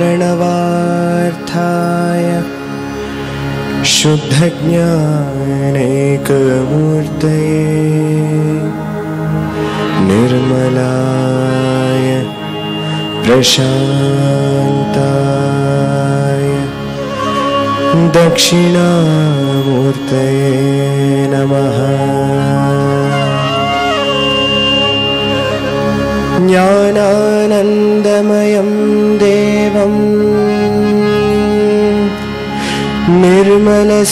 प्रणवार्थाय शुद्धज्ञानैकमूर्तये निर्मलाय प्रशान्ताय दक्षिणामूर्तये नमः। ज्ञानानन्दमयं देवं निर्मलस्फटिकाकृतिम्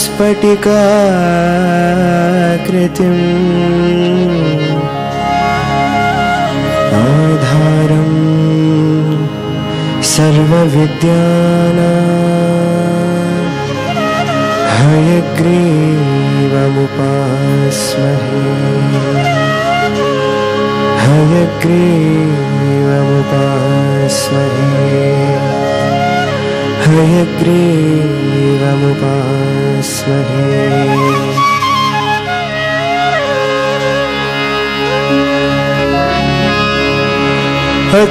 आधारं सर्वविद्यानां हयग्रीवमुपास्महे हयग्रीवमुपास्महे हयग्रीवमुपास्महे।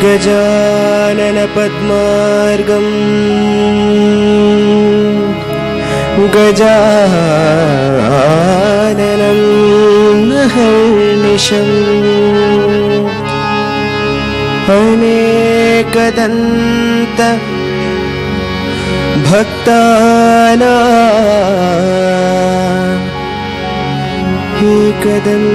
गजाननपद्मार्गं गजाननं अहर्निशम् अनेकदन्त भक्तानां एकदन्तमुपास्महे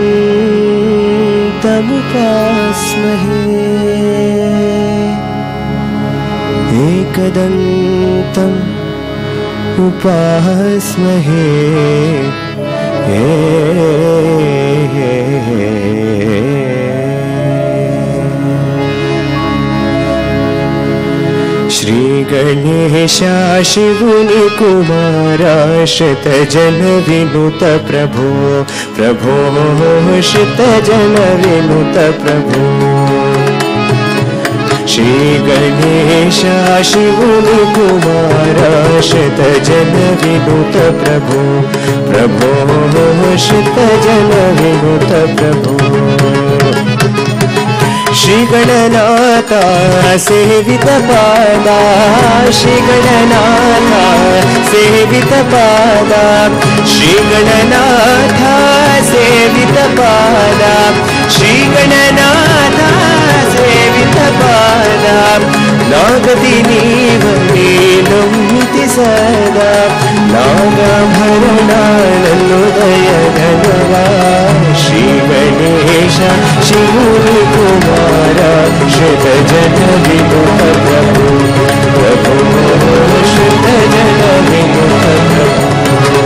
एकदन्तम् उपास्महे। श्री गणेशा शिवुनि कुमारा श्रितजन विनुत प्रभो प्रभो श्रितजन विनुत प्रभो। श्री गणेशा शिवुनि कुमारा श्रितजन विनुत प्रभो प्रभो श्रितजन विनुत प्रभो। श्री गणनाथा सेवित पादा श्री गणनाथा सेवित पादा श्री गणनाथा सेवित पादा श्री गणनाथा सेवित पादा। नागदिनीवने नमिति सदा नागाभरणानन्दोदय धनवा। श्री गणेश शिवुनि कुमारा श्रितजन विनुत प्रभो प्रभो श्रितजन विनुत प्रभो।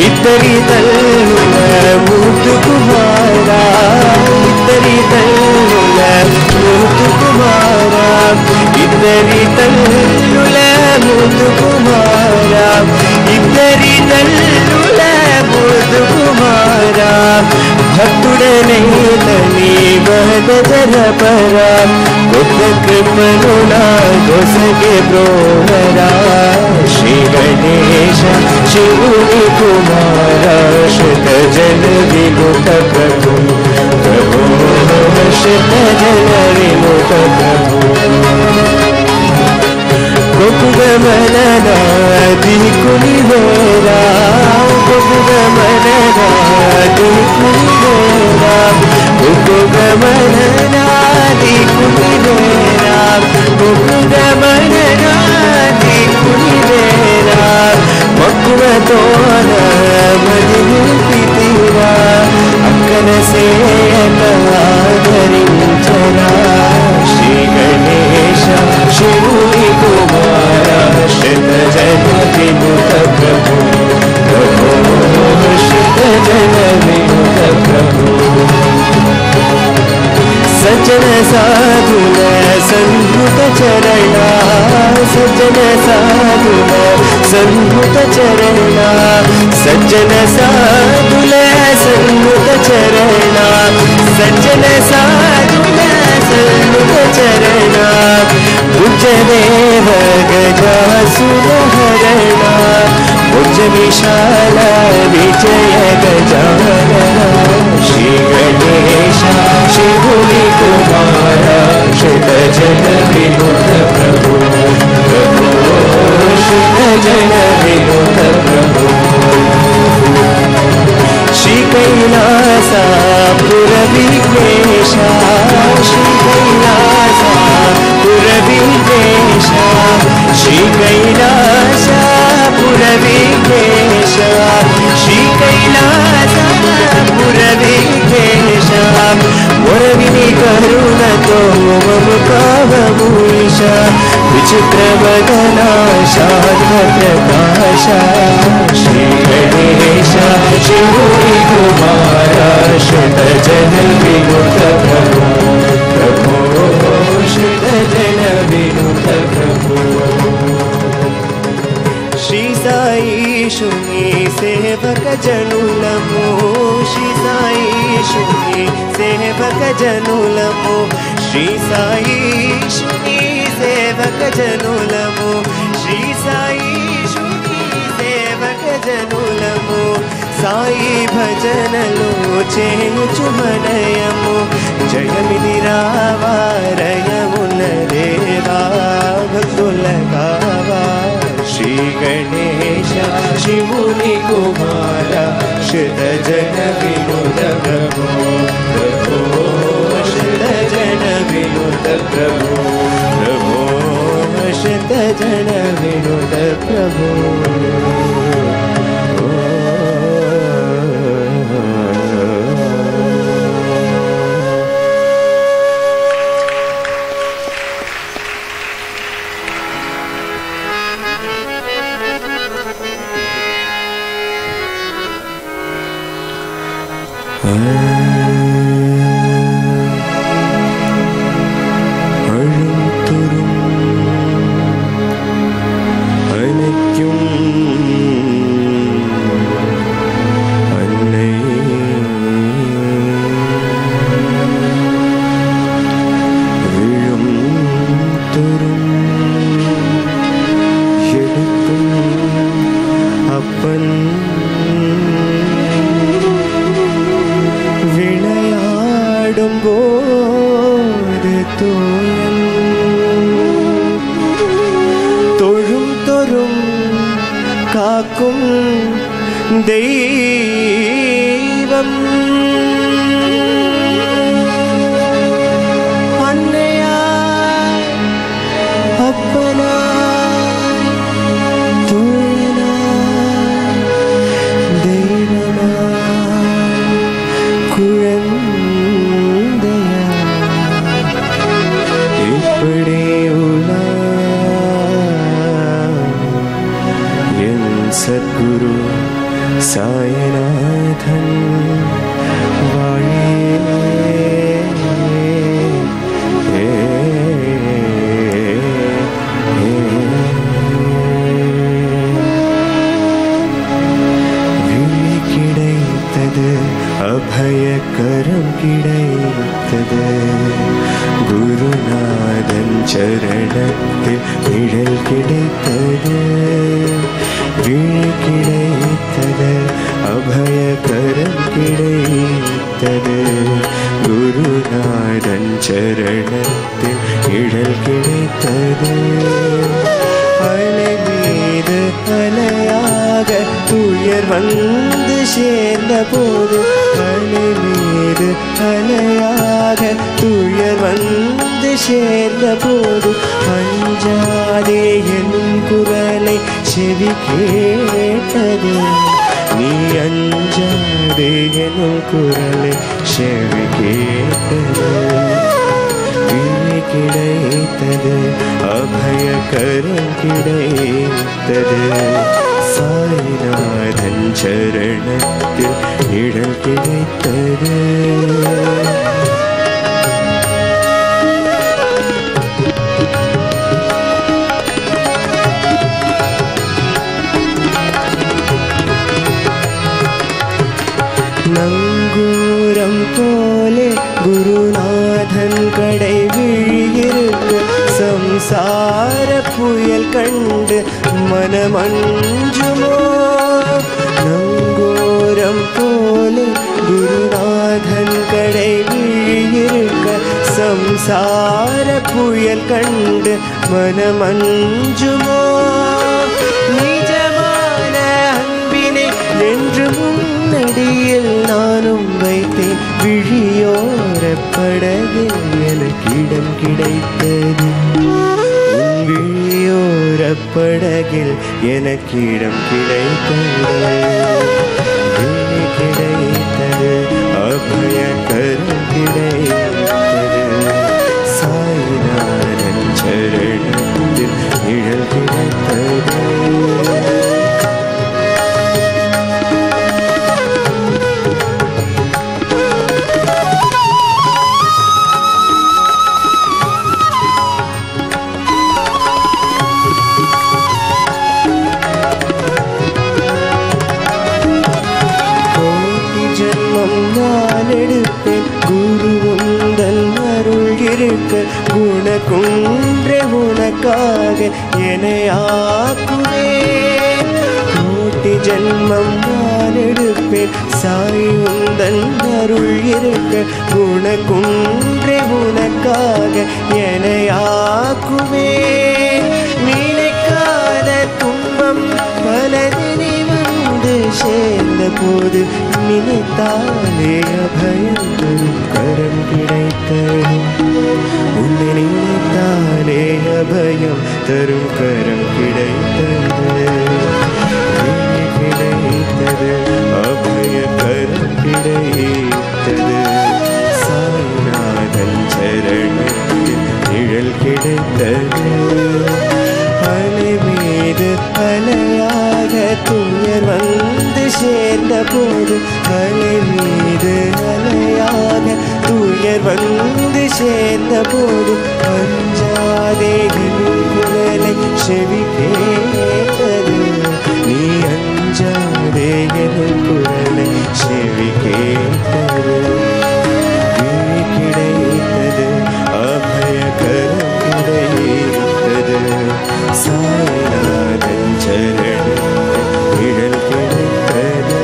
इतरी तल्लुल मुद्दु कुमारा इतरी तल्लुल मुद्दु कुमारा इतरी तल्लुल मुद्दु कुमारा इतरी तल्लुल मुद्दु कुमारा। भक्तुडने तनी बहद जरपरा बुद्ध कृपनुना गोसगे ब्रोहरा। श्री गणेश शिवुनि कुमारा श्रितजन विनुत प्रभो प्रभो श्रितजन विनुत प्रभो। गोपुगमननादि कुनिवेरा गोपुगमननादि कुनिवेरा गोपुगमननादि कुनिवेरा गोपुगमननादि कुनिवेरा। मकुवतोन मदिनिपितिरा अक्कन सेयनादरिंचरा। श्री गणेश शिवुनि कुमारा श्रितजन विनुत प्रभो प्रभो श्रितजन विनुत प्रभो। सज्जन साधुन सन्मुत चरणा सज्जन साधुन सन्मुत चरणा सज्जन साधुन सन्मुत चरणा सज्जन साधुन सन्मुत चरणा। पूज्यदेव गजासुरहरणा पूज्य विशाल विजय गजानना। श्री गणेश शिवुनि कुमारा श्रितजन विनुत श्री कैलास पुरविदेश श्री कैलास पुरविदेश श्री कैलास पुरविदेश मोरविनि करुणतो मम कावभूष विचित्र वदना शांत प्रकाश श्री गणेश शिवोरि कुमार श्रुत जन विनुत प्रभो प्रभो श्रुत जन विनुत प्रभो श्री साई शुनि सेवक जनुलमो श्री साई शुनि सेवक जनुलमो श्री साई शुनि सेवक जनुलमो श्री साई शुनि सेवक जनुलमो साई भजनलो చేయుచు మనయము జయమిది రావారయమున దేవా భక్తుల కావా శ్రీ గణేశ శివుని కుమార శత జన వినుత ప్రభో ప్రభో శత జన వినుత ప్రభో ప్రభో శత జన వినుత ప్రభో நங்கூரம் போலே குருநாதன் கடை வீழிருக்க சம்சார புயல் கண்டு மனமஞ்சுமோ நங்கூரம் போலே குருநாதன் கடை வீழிருக்க சம்சார புயல் கண்டு மனமஞ்சுமோ நிஜமான அன்பினை என்று முன்னடியில் நானும் வைத்தேன் விழியோர படகில் எனக்கிடம் கிடைத்தது. உன் விழியோர படகில் எனக்கிடம் கிடைத்தது. கிடைத்தது அபயகரம் கிடைத்தது. சாய்நாதன் சரணத்தில் நிழல் கிடைத்தது. குணகுன்றே உனக்காக என்னை ஆக்குவேன். கோட்டி ஜென்மம் நான் எடுப்பேன் சாய் உந்தன் அருள் இருக்க. குணகுன்றே உனக்காக என்னை ஆக்குவேன். நினைக்காத துன்பம் பலதினி வந்து சேர்ந்த போது நினைத்தாலே அபயம் தரும் கரம் கிடைத்தது. உன்னை நினைத்தாலே அபயம் தரும் கரம் கிடைத்தது. கிடைத்தது அபய கரம் கிடைத்தது. சாய்நாதன் சரணத்தில் நிழல் கிடைத்தது. அலை மீது அலையாக துயர் வந்து சேர்ந்த போது, அலை மீது அலையாக துயர் வந்து சேர்ந்த போது, அஞ்சாதே எனும் குரலை செவி கேட்டது. நீ அஞ்சாதே எனும் குரலை செவி கேட்டது. கிடைத்தது அபயகரம் கிடைத்தது. சாய்நாதன் சரணத்தில் நிழல் கிடைத்தது.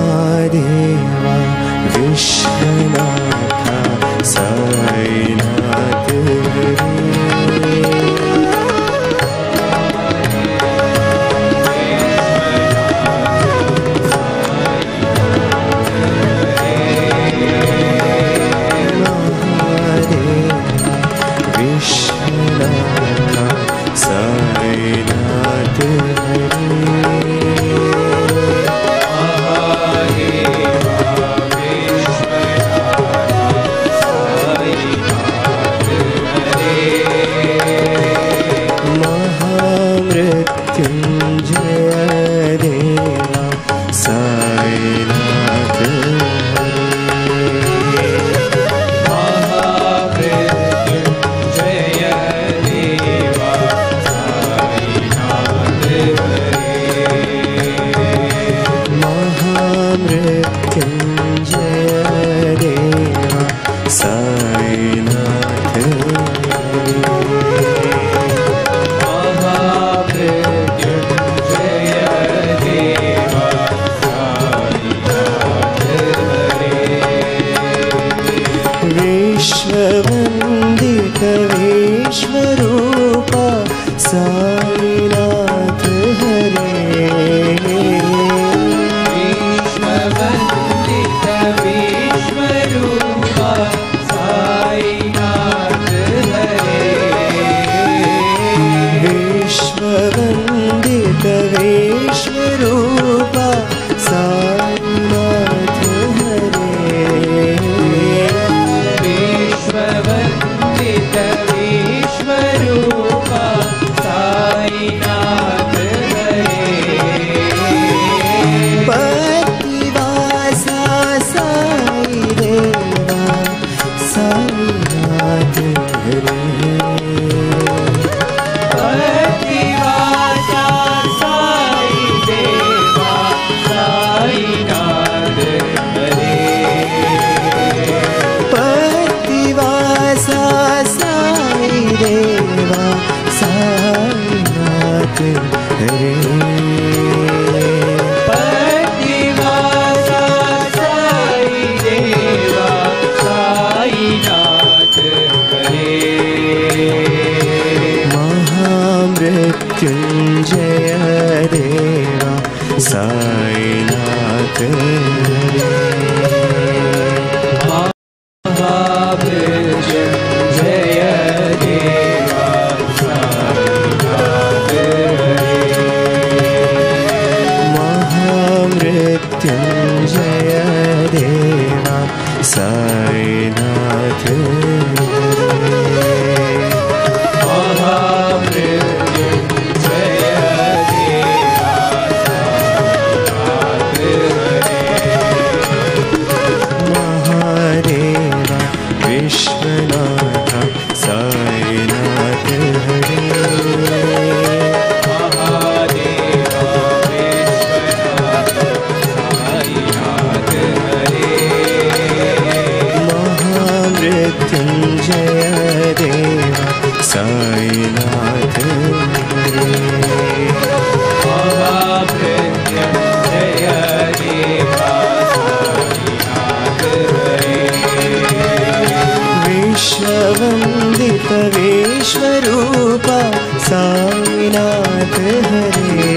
மகாதேவா விஸ்வநாதா சாய்நாத विश्वरूपा साईनाथ हरे. विश्ववन्दित विश्वरूपा साईनाथ हरे. विश्ववन्दित विश्वरूपा साईनाथ हरे. विश्ववन्दित विश्वरूपा साईनाथ हरे. पतिवासा साई देवा साईनाथ हरे. पतिवासा साई देवा साईनाथ हरे. पतिवासा साई देवा साईनाथ हरे. पतिवासा साई देवा साईनाथ हरे. महामृत्युंजय देवा साईनाथ हरे। महामृत्युंजय देवा साईनाथ हरे। महामृत्युंजय देवा साईनाथ विश्वनाथ साईनाथ हरे। महादेवा विश्वनाथ साईनाथ हरे। महामृत्युंजय देवा साईनाथ हरे। महामृत्युंजय देवा साईनाथ हरे। विश्ववन्दित विश्वरूपा साईनाथ हरे।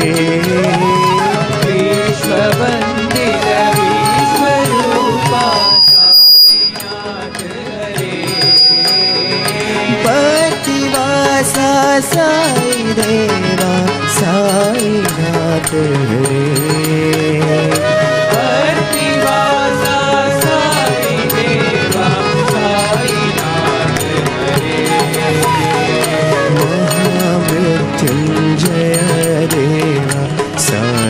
विश्ववन्दित विश्वरूपा साईनाथ हरे। पतिवासा साई देवा साईनाथ हरे। पतिवासा साई देवा महामृत्युंजय देवा साईनाथ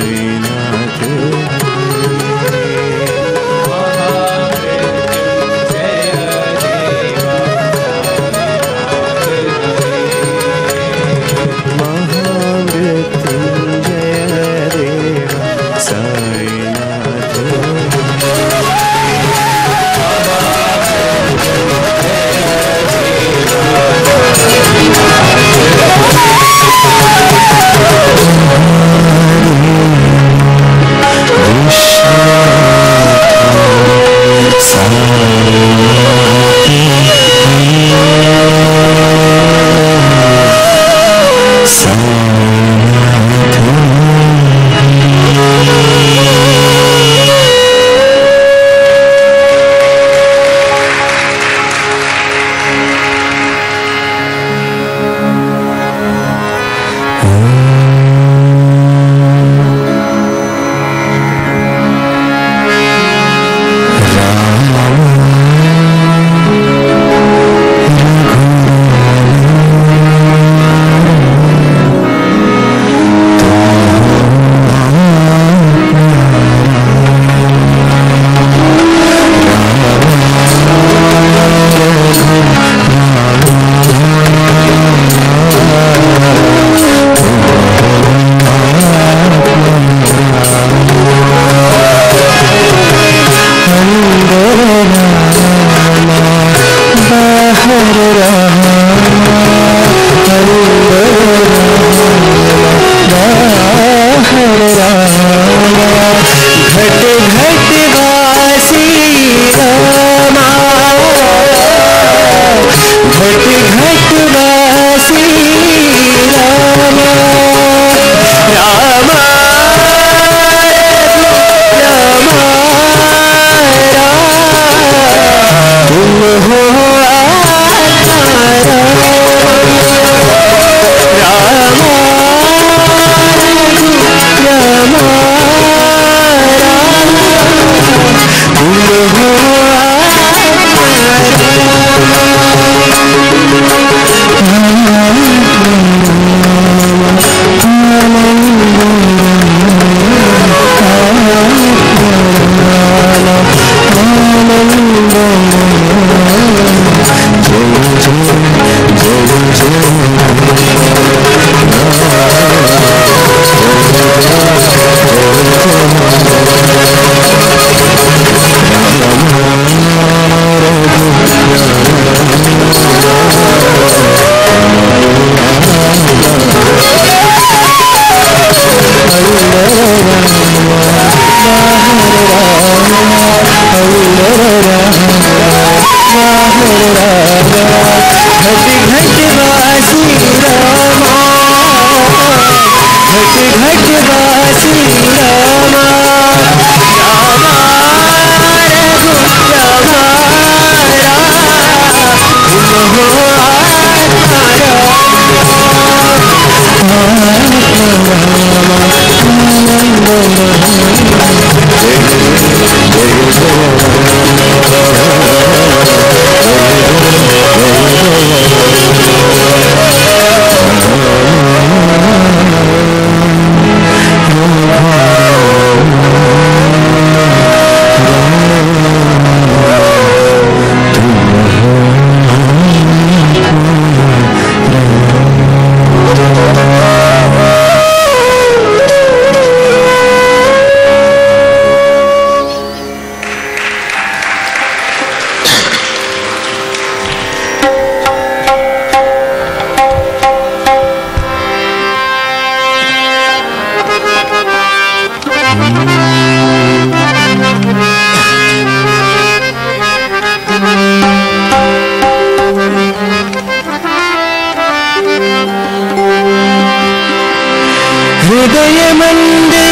हृदय मंदिर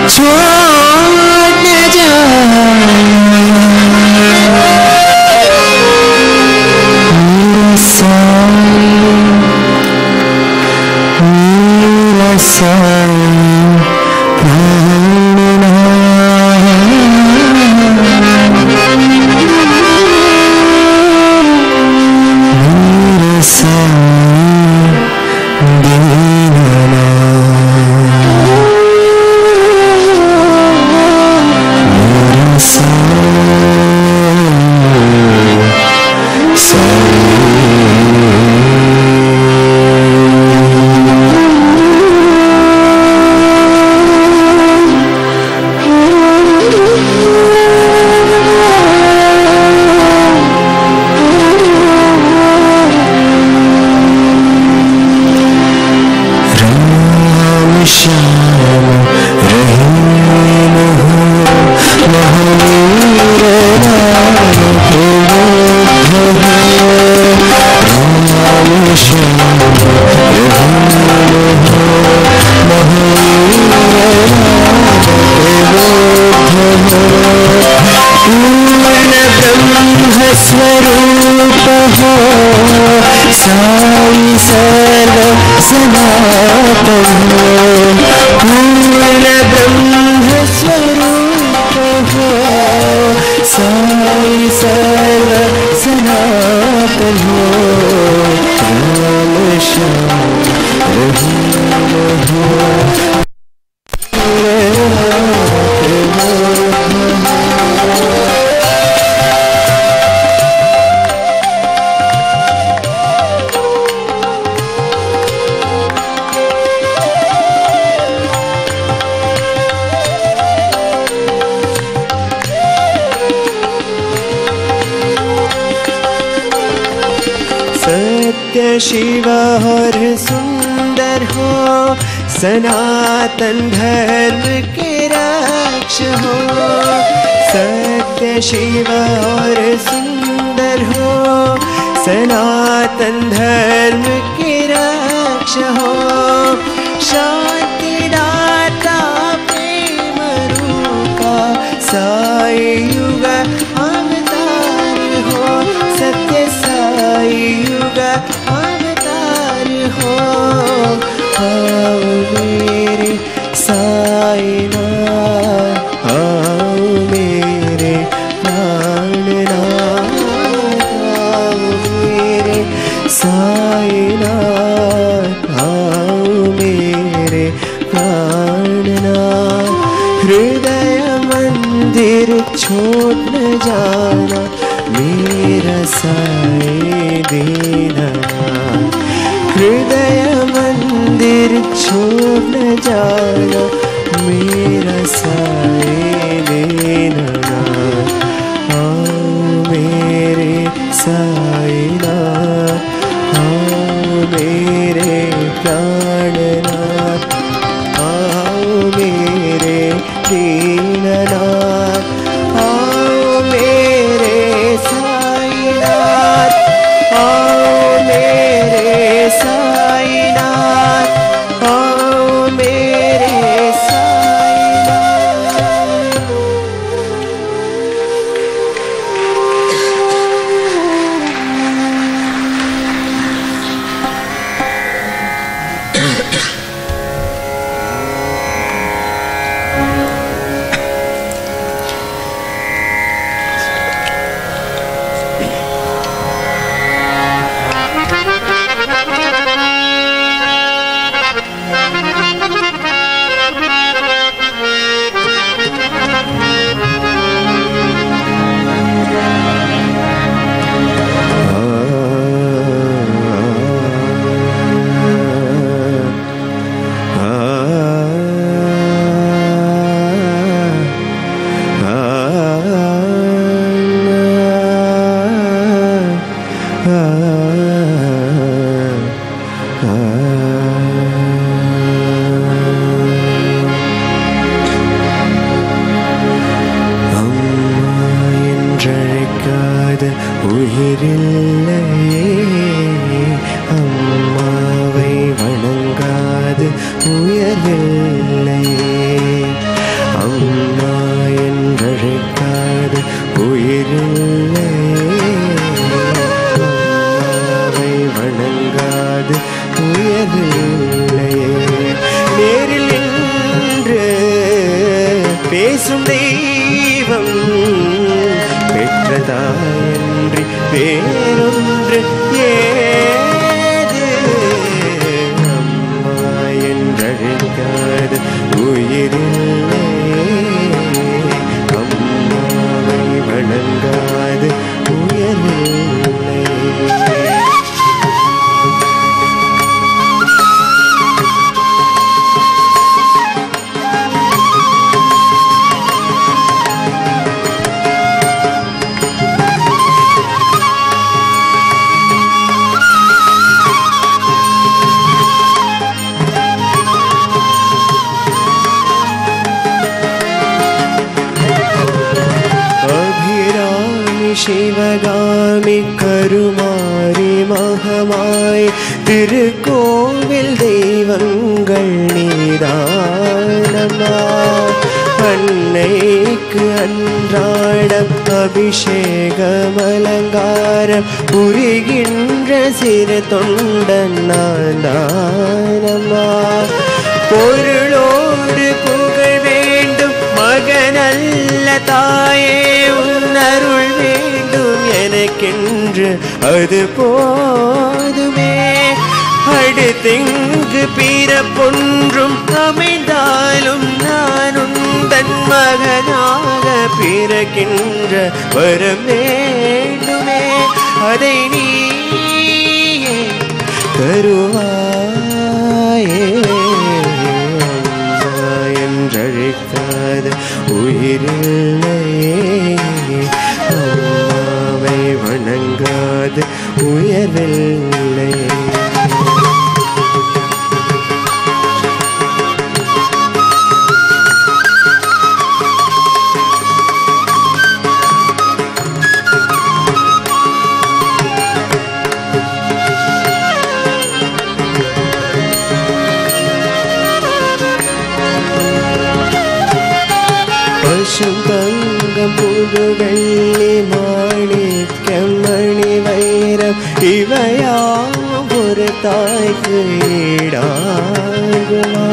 छोड़ न जाना मेरा साईं शिव और सुंदर हो, सनातन धर्म के रक्ष हो। सत्य शिव और सुंदर हो, सनातन धर्म के रक्ष हो। शांति दाता प्रेम रूपा साई युग अवतार हो। सत्य साई युग अवतार हो। आओ मेरे साईनाथ, आओ मेरे प्राणनाथ, आओ मेरे साईनाथ, आओ मेरे प्राणनाथ। हृदय मंदिर छोड़ न जाना मेरा साई दीननाथ। हृदय मंदिर छोड़ न जाना मेरा साई दीननाथ। आओ मेरे साईनाथ, आओ मेरे प्राणनाथ, आओ मेरे दीननाथ। आओ मेरे साईनाथ, आओ मेरे साईनाथ, आओ मेरे साईनाथ। உயிரில்லையே அம்மாவை வண உயர்வில்லையே. அம்மா என்றழைக்காது உயிரில்லையே. அம்மாவை வணங்காது உயர்வில்லையே. நேரில் நின்று பேசும் தெய்வம் பெற்றதாயின்றி வேறொன்று ஏது. அம்மா என்றழைக்காது உயிரில்லையே. அம்மாவை வணங்காது உயர்வில்லையே. சிவகாமி கருமாரி மகமாய் திருக்கோவில் தெய்வங்கள் நீதானம்மா. அன்னைக்கு அன்றாடம் அபிஷேகம் அலங்காரம் புரிகின்ற சிறு தொண்டன் நான் தானம்மா. பொருளோடு புகழ் வேண்டும் மகனல்ல தாயே, உன் அருள் வேண்டும் எனக்கென்று அது போதுமே. அடுத்தெங்கு பிறப்பொன்றும் அமைந்தாலும் நான் உந்தன் மகனாக பிறக்கின்ற வரம் வேண்டுமே. அதை நீயே தருவாயே. அம்மா என்றழைக்காத உயிரில்லையே. அம்மாவை வணங்காது உயர்வில்லையே. பசும் தங்கம் புது வெள்ளி மாணிக்கம் மணி வைரம் இவையாம் ஒரு தாய்க்கு ஈடாகுமா.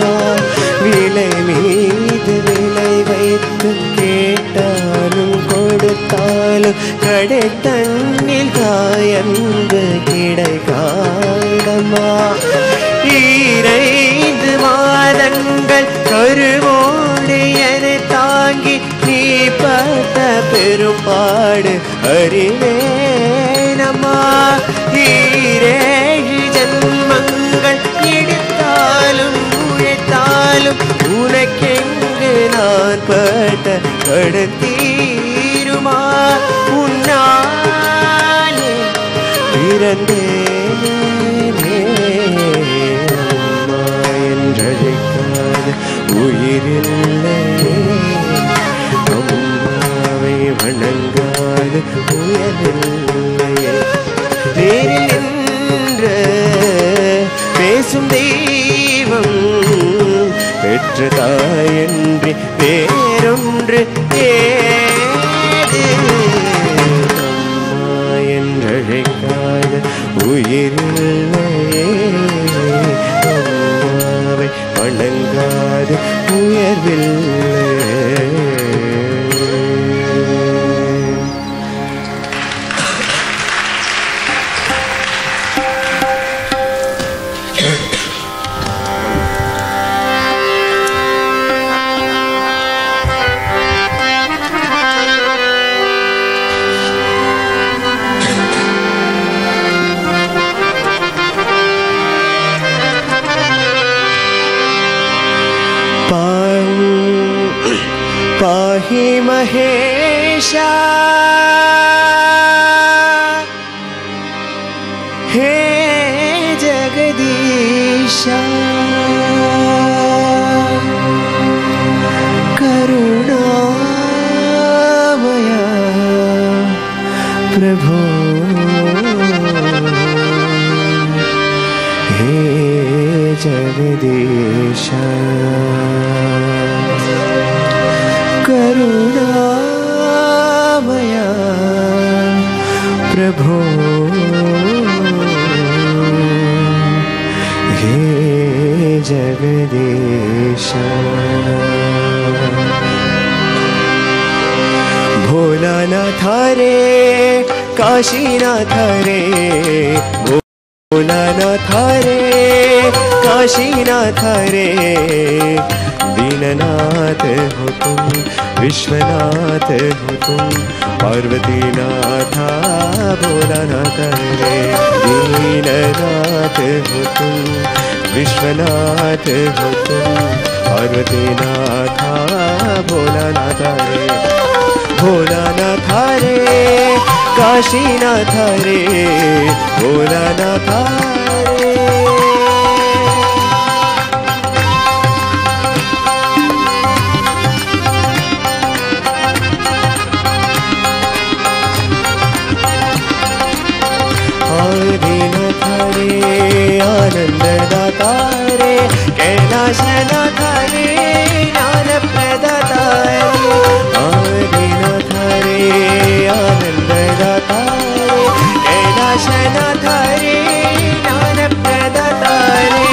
விலை மீது விலை வைத்து கேட்டாலும் கொடுத்தாலும் கடை தண்ணில் காயந்து கிடைக்காதம்மா. 2 மாதங்கள் கருவோடு என தாங்கி நீ பட்ட பெரும்பாடு அறிவேனம்மா. 7 ஜன்மங்கள் எடுத்தாலும் உழைத்தாலும் உனக்கெங்கு நான் பட்ட கடத்தீருமா. உன்னாலே பிறந்தேனே. அம்மா என்றழைக்காத உயிரில்லையே. அம்மாவை வணங்காது உயர்வில்லையே. நேரில் நின்று பேசும் தெய்வம் பெற்ற தாயின்றி வேறொன்று ஏது. அம்மா என்றழைக்காத உயிரில்லையே. அம்மாவை வணங்காது உயர்வில்லையே. पाहि महेशा हे जगदीशा करुणामया प्रभो हे जगदीशा करुणामय प्रभो हे जगदीश भोलानाथ रे काशीनाथ रे भोलानाथ रे काशीनाथ रे दीननाथ हो तुम विश्वनाथ हो तुम पार्वतीनाथ भोलानाथ रे दीननाथ हो तुम विश्वनाथ हो तुम पार्वतीनाथ भोलानाथ रे भोलानाथ रे काशीनाथ रे भोलानाथ रे आदिनाथ रे आनंददाता रे कैलाशनाथ रे ज्ञान प्रदाता रे आदिनाथ रे आनंददाता रे कैलाशनाथ रे ज्ञान प्रदाता रे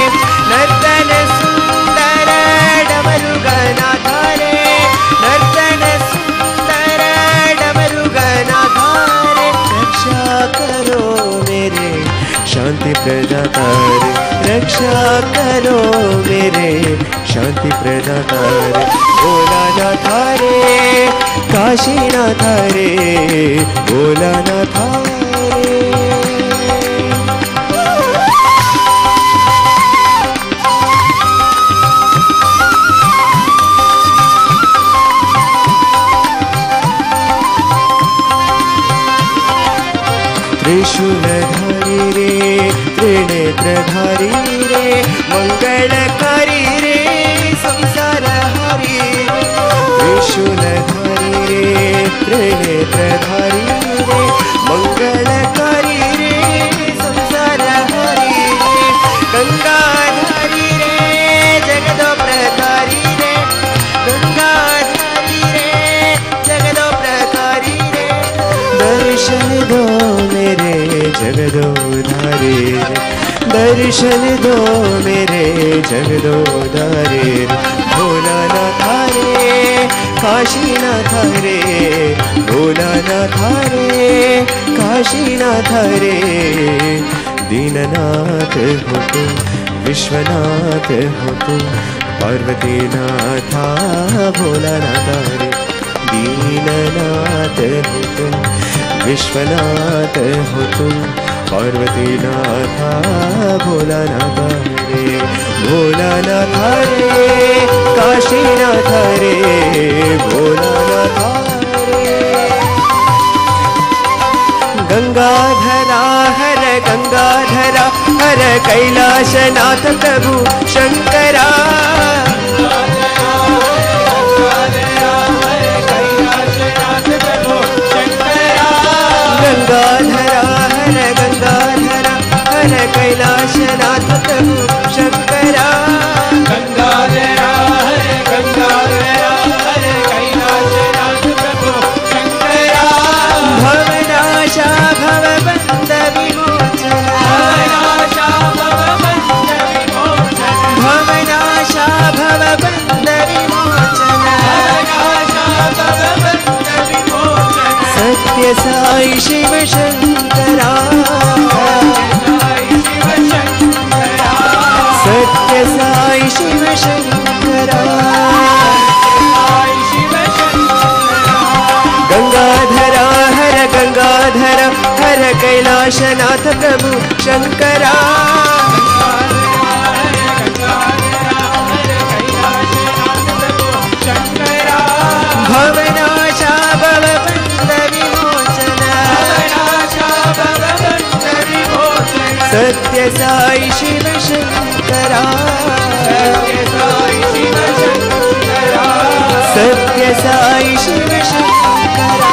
नर्तन सुंदर डमरुगनाथ रे नर्तन सुंदर डमरुगनाथ रे रक्षा करो मेरे शांति प्रदाता रे रक्षा करो मेरे शांति प्रदाता रे भोलानाथ रे काशीनाथ रे भोलानाथ रे त्रिशूलधारी रे त्रिनेत्रधारी रे मंगलकारी रे संसारहारी रे त्रिशूलधारी रे त्रिनेत्रधारी रे मंगलकारी रे संसारहारी रे गंगाधारी रे जगदोप्रकारी रे गंगाधारी रे जगदोप्रकारी रे दर्शन दो मेरे जगदोधारी दर्शन दो मेरे जगदोधारी भोलानाथ रे काशीनाथ रे भोलानाथ रे काशीनाथ रे दीननाथ हो तुम विश्वनाथ हो तुम पार्वतीनाथ भोलानाथ रे दीननाथ हो तुम विश्वनाथ हो तुम पार्वतीनाथ भोलानाथ रे भोलानाथ रे काशीनाथ रे भोलानाथ रे गंगाधरा हर गंगाधरा हर कैलाशनाथ प्रभु शंकरा गंगाधरा हर गंगाधरा हर कैलाशनाथ प्रभु शंकरा गंगाधरा हर गंगाधरा हर कैलाशनाथ प्रभु शंकरा भवनाशा भवबंध विमोचन भवनाशा भवबंध विमोचन भवनाशा भवबंध विमोचन भवनाशा भवबंध विमोचन सत्य साई शिव शंकरा सत्य साई शिव शंकरा गंगाधरा हर गंगाधरा हर कैलाशनाथ प्रभु शंकरा भवनाशा भवबंध विमोचन सत्य साई शिव शंकरा सत्य साई शिव शंकरा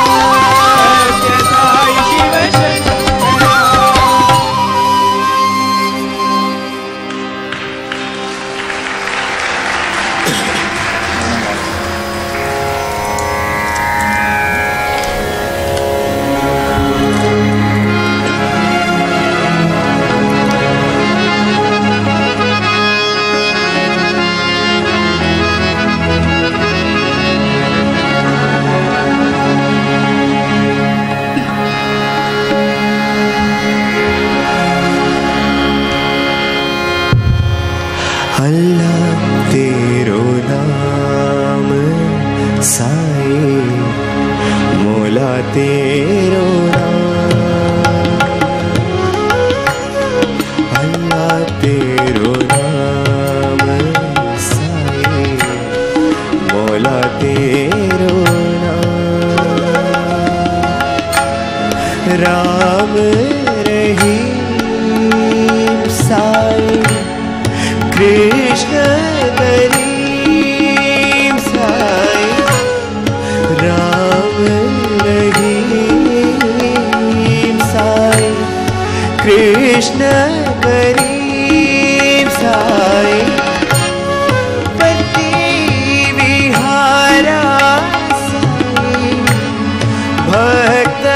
कृष्ण करीब साए पति विहारा साए भक्त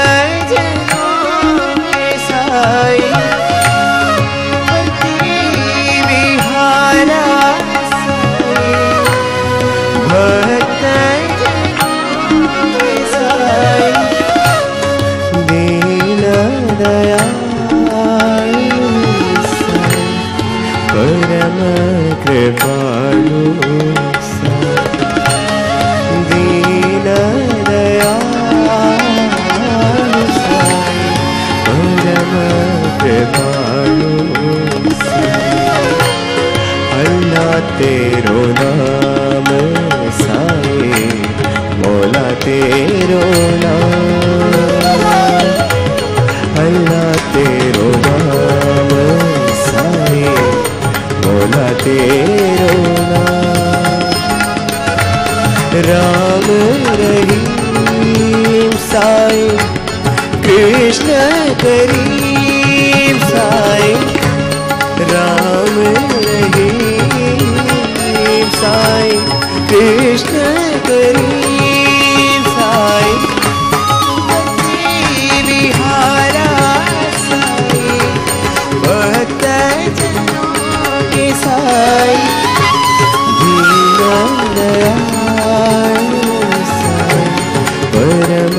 जनों के साए पति विहारा साए भक्त जनों के साए दीन दयालु साए परम कृपालु दीन दयालु साए परम कृपालु अल्लाह तेरो नाम साए मौला तेरो नाम अल्लाह तेरो नाम साए मौला तेरो नाम राम रहीम साए कृष्ण करीम साए राम रहीम साए कृष्ण करीम साए विहारा साए भक्त जनों के साए दीन दयालु साए परम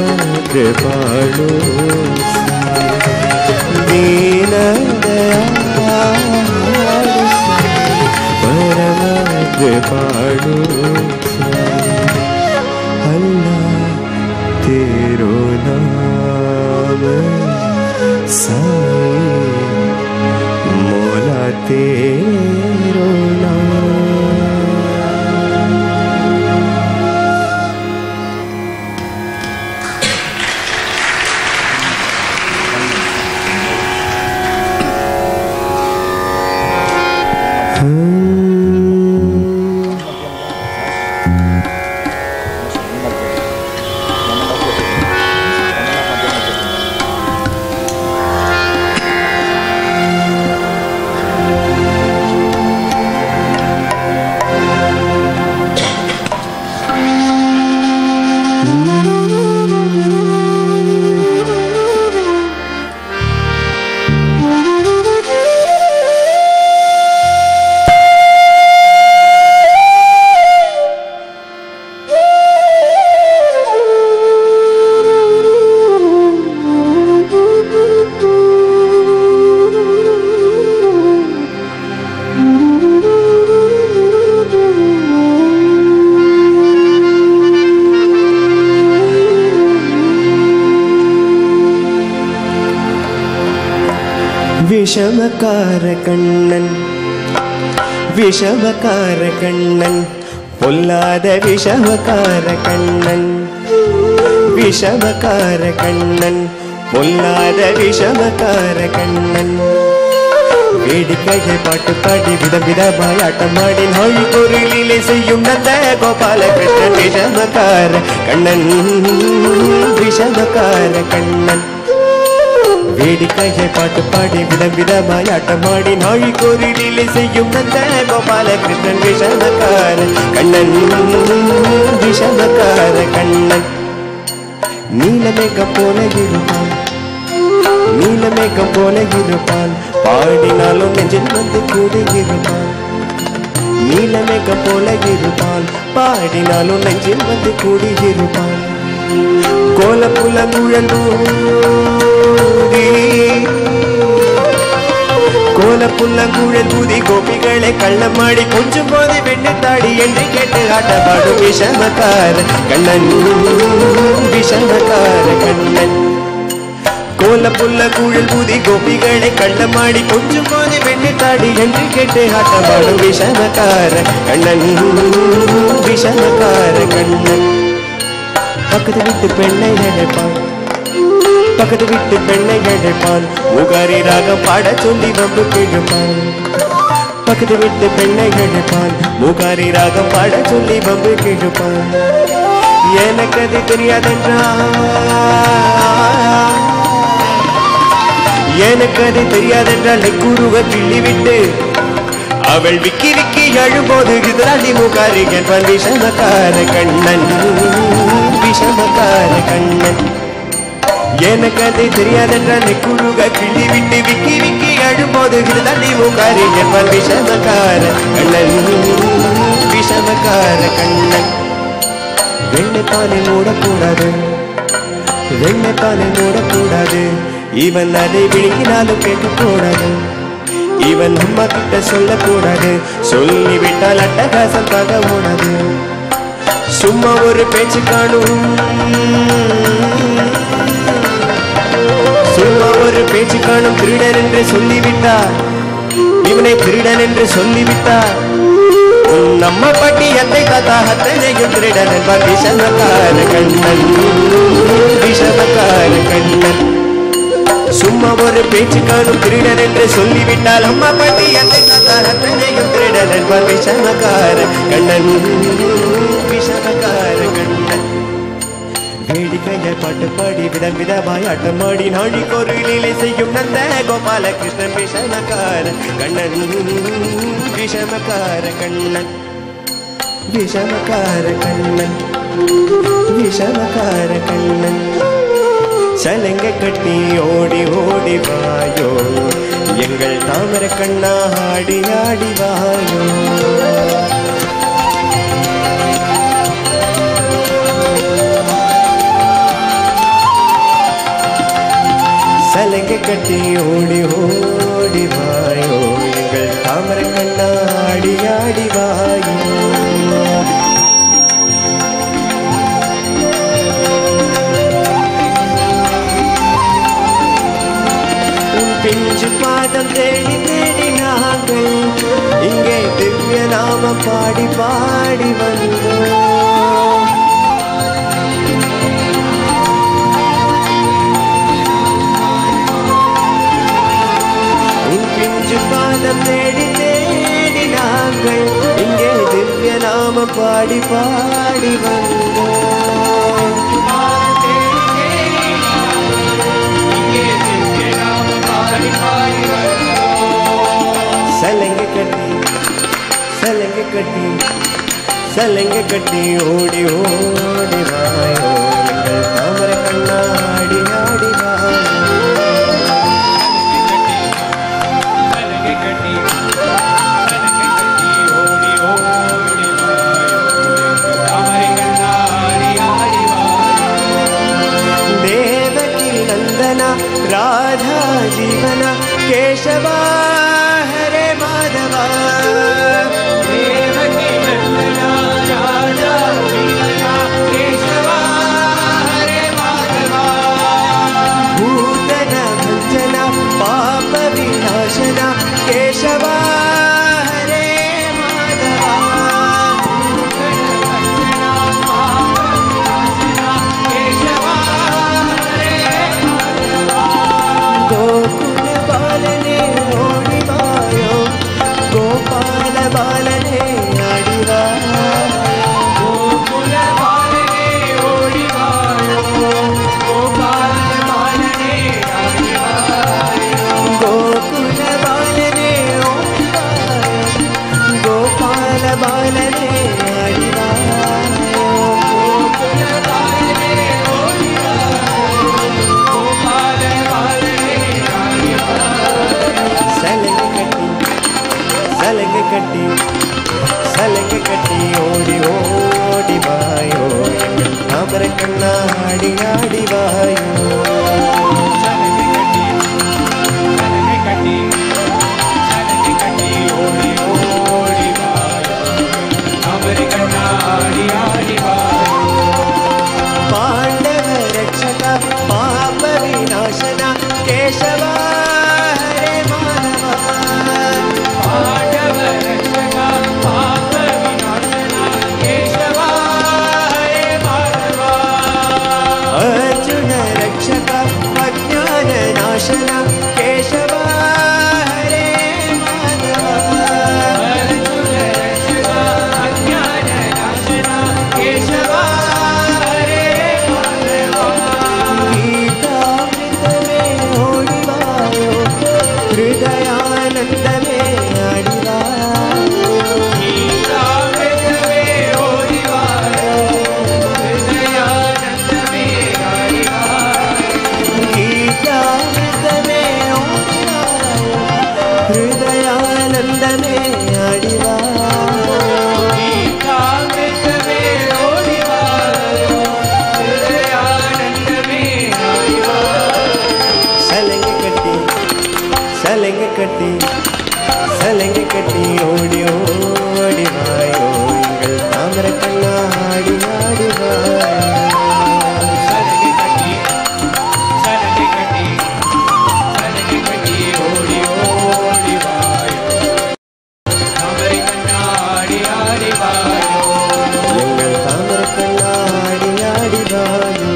कृपालु साए दीन दयालु साए परम कृपालु साए अल्लाह तेरो नाम साए मौला तेरो नाम விஷமக்கார கண்ணன் விஷமக்கார கண்ணன் பொல்லாத விஷமக்கார கண்ணன் விஷமக்கார கண்ணன் பொல்லாத விஷமக்கார கண்ணன் வேடிக்கையை பாட்டு பாடி விதம் விதமாய் ஆட்டமாடி நோய் பொருளிலே செய்யும் நந்த கோபாலகிருஷ்ணன் விஷமக்கார கண்ணன் விஷமக்கார கண்ணன் வேடிக்கையை பாட்டு பாடி விதம் விதமாய் ஆட்டமாடி நாழி கோரிலே செய்யும் நந்த கோபாலகிருஷ்ணன் விஷமக்கார கண்ணன் விஷமக்கார கண்ணன் நீலமேகம் போல இருப்பான் நீலமேகம் போல இருப்பான் பாடினாலும் நெஞ்சில் வந்து கூடியிருப்பான் நீலமேகம் போல இருப்பான் பாடினாலும் நெஞ்சில் வந்து கூடியிருப்பான் கோலப்புல கோலப்புள்ளங்குழல் பூதி கோபிகளை கள்ளமாடி கொஞ்சம் போது வெண்ணு தாடி என்று கேட்டு ஆட்டப்பாடும் விஷமக்கார கண்ணன் விஷமக்கார கண்ணன் கோலப்புள்ளங்குழல் பூதி கோபிகளை கள்ளமாடி கொஞ்சம் போது வெண்ணு தாடி என்று கேட்டு ஆட்டப்பாடும் விஷமக்கார கண்ணன் விஷமக்கார கண்ணன் பக்கத்து வீட்டு பெண்ணை அழைப்பான் பக்கத்து வீட்டு பெண்ணை அழைப்பான் முகாரி ராகம் பாட சொல்லி வம்பு கிழப்பான் பக்கத்து வீட்டு பெண்ணை அழைப்பான் முகாரி ராகம் பாட சொல்லி வம்பு கிழப்பான் எனக்கு அது தெரியாதென்றா எனக்கு அது தெரியாதென்றால் நெக்குருக கிள்ளிவிட்டு அவள் விக்கி விக்கி அழும்போது கிதாடி முகாரி என்பன் விஷமக்கார கண்ணன் விஷமக்கார கண்ணன் எனக்கு அது தெரியாதென்றால் நெக்குருக கிள்ளிவிட்டு விக்கி விக்கி அழும்போது கிதாடி முகாரி என்பன் விஷமக்கார கண்ணன் விஷமக்கார கண்ணன் வெண்ணைத்தானே மூடக்கூடாது வெண்ணைத்தானே மூடக்கூடாது இவன் அதை விழுங்கினாலும் கேட்கக்கூடாது இவன் அம்மா கிட்ட சொல்லக்கூடாது சொல்லிவிட்டால் அட்டகாசம் தாங்க ஓடாது சும்மா ஒரு பேச்சு காணும் சும்மா ஒரு பேச்சு காணும் திருடன் என்று சொல்லிவிட்டார் இவனை திருடன் என்று சொல்லிவிட்டார் நம்ம பாட்டி அத்தை தாத்தா அத்தனையும் திருடன் என்பார் விஷமக்கார கண்ணன் விஷமக்கார கண்ணன் சும்மா ஒரு பேச்சு காணும் திருடன் என்று சொல்லிவிட்டால் அம்மா பாட்டி அத்தை தாத்தா அத்தனையும் திருடன் என்பார் விஷமக்கார கண்ணன் விஷமக்கார கண்ணன் வேடிக்கையை பாட்டு பாடி விதம் விதமாய் ஆட்டமாடி நாழிக்கொரு லீலை செய்யும் நந்த கோபாலகிருஷ்ணன் விஷமக்கார கண்ணன் விஷமக்கார கண்ணன் விஷமக்கார கண்ணன் விஷமக்கார கண்ணன் சலங்க கட்டி ஓடி ஓடி வாயோ எங்கள் தாமர கண்ணா ஆடி ஆடி வாயோ சலங்க கட்டி ஓடி ஓடி வாயோ எங்கள் தாமர கண்ணா ஆடி ஆடி வாயோ பிஞ்சு பாதம் தேடி தேடி நாங்கள் இங்கே திவ்ய நாமம் பாடி பாடி வந்தோம் பிஞ்சு பாதம் தேடி தேடி நாங்கள் இங்கே திவ்ய நாமம் பாடி பாடி வந்தோம் சலங்க கட்டி சலங்க கட்டி சலங்க கட்டி ஓடி ஓடி வாயோ எங்கள் தாமர கண்ணா ஆடி ஆடி வாயோ சலங்க கட்டி ஓடி ஓடி வாயோ எங்கள் தாமர கண்ணா ஆடி ஆடி வாயோ தேவகி நந்தனா ராधा जीवना केशवा हरे माधवा देवकी नंदना राधा जीवना केशवा हरे माधवा भूतन भंजना पाप विनाशना केशवा हरे माधवा भूतन भंजना पाप विनाशना केशवा गोकुल बालने ओडी वायो गोपाल बालने आडी वायो गोकुल बालने ओडी वायो गोपाल बालने आडी वायो गोकुल बालने ओडी वायो गोपाल बालने आडी वायो गोकुल बालने ओडी वायो गोपाल बालने सलंग कट्टी सलंग कट्टी ओडी ओडी वायो तामर कन्ना आडी आडी वायो सलंग कट्टी ओडी ओडी वायो तामर कन्ना आडी आडी वायो पांडव रक्षका पाप विनाशना केशवा हरे माधवा पांडव रक्षका पाप विनाशना हृदयानंद में आडिवा गीतामृतमे ओडिवायो हृदयानंद में आडिवा गीतामृत में ओडिवायो हृदयानंद में आडिवा गीतामृतमे ओडिवायो हृदयानंद में आडिवा सलेंगे कट्टी सलेंगे कट्टी ओडी ओडी वायो इंगल तामर कन्ना आडी आडी वायो सलगे कटी ओडी ओडी वायो तामरे कन्ना आडी आडी वायो इंगल तामर कन्ना आडी आडी वायो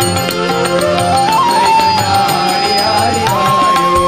तामरे कन्ना आडी आडी वायो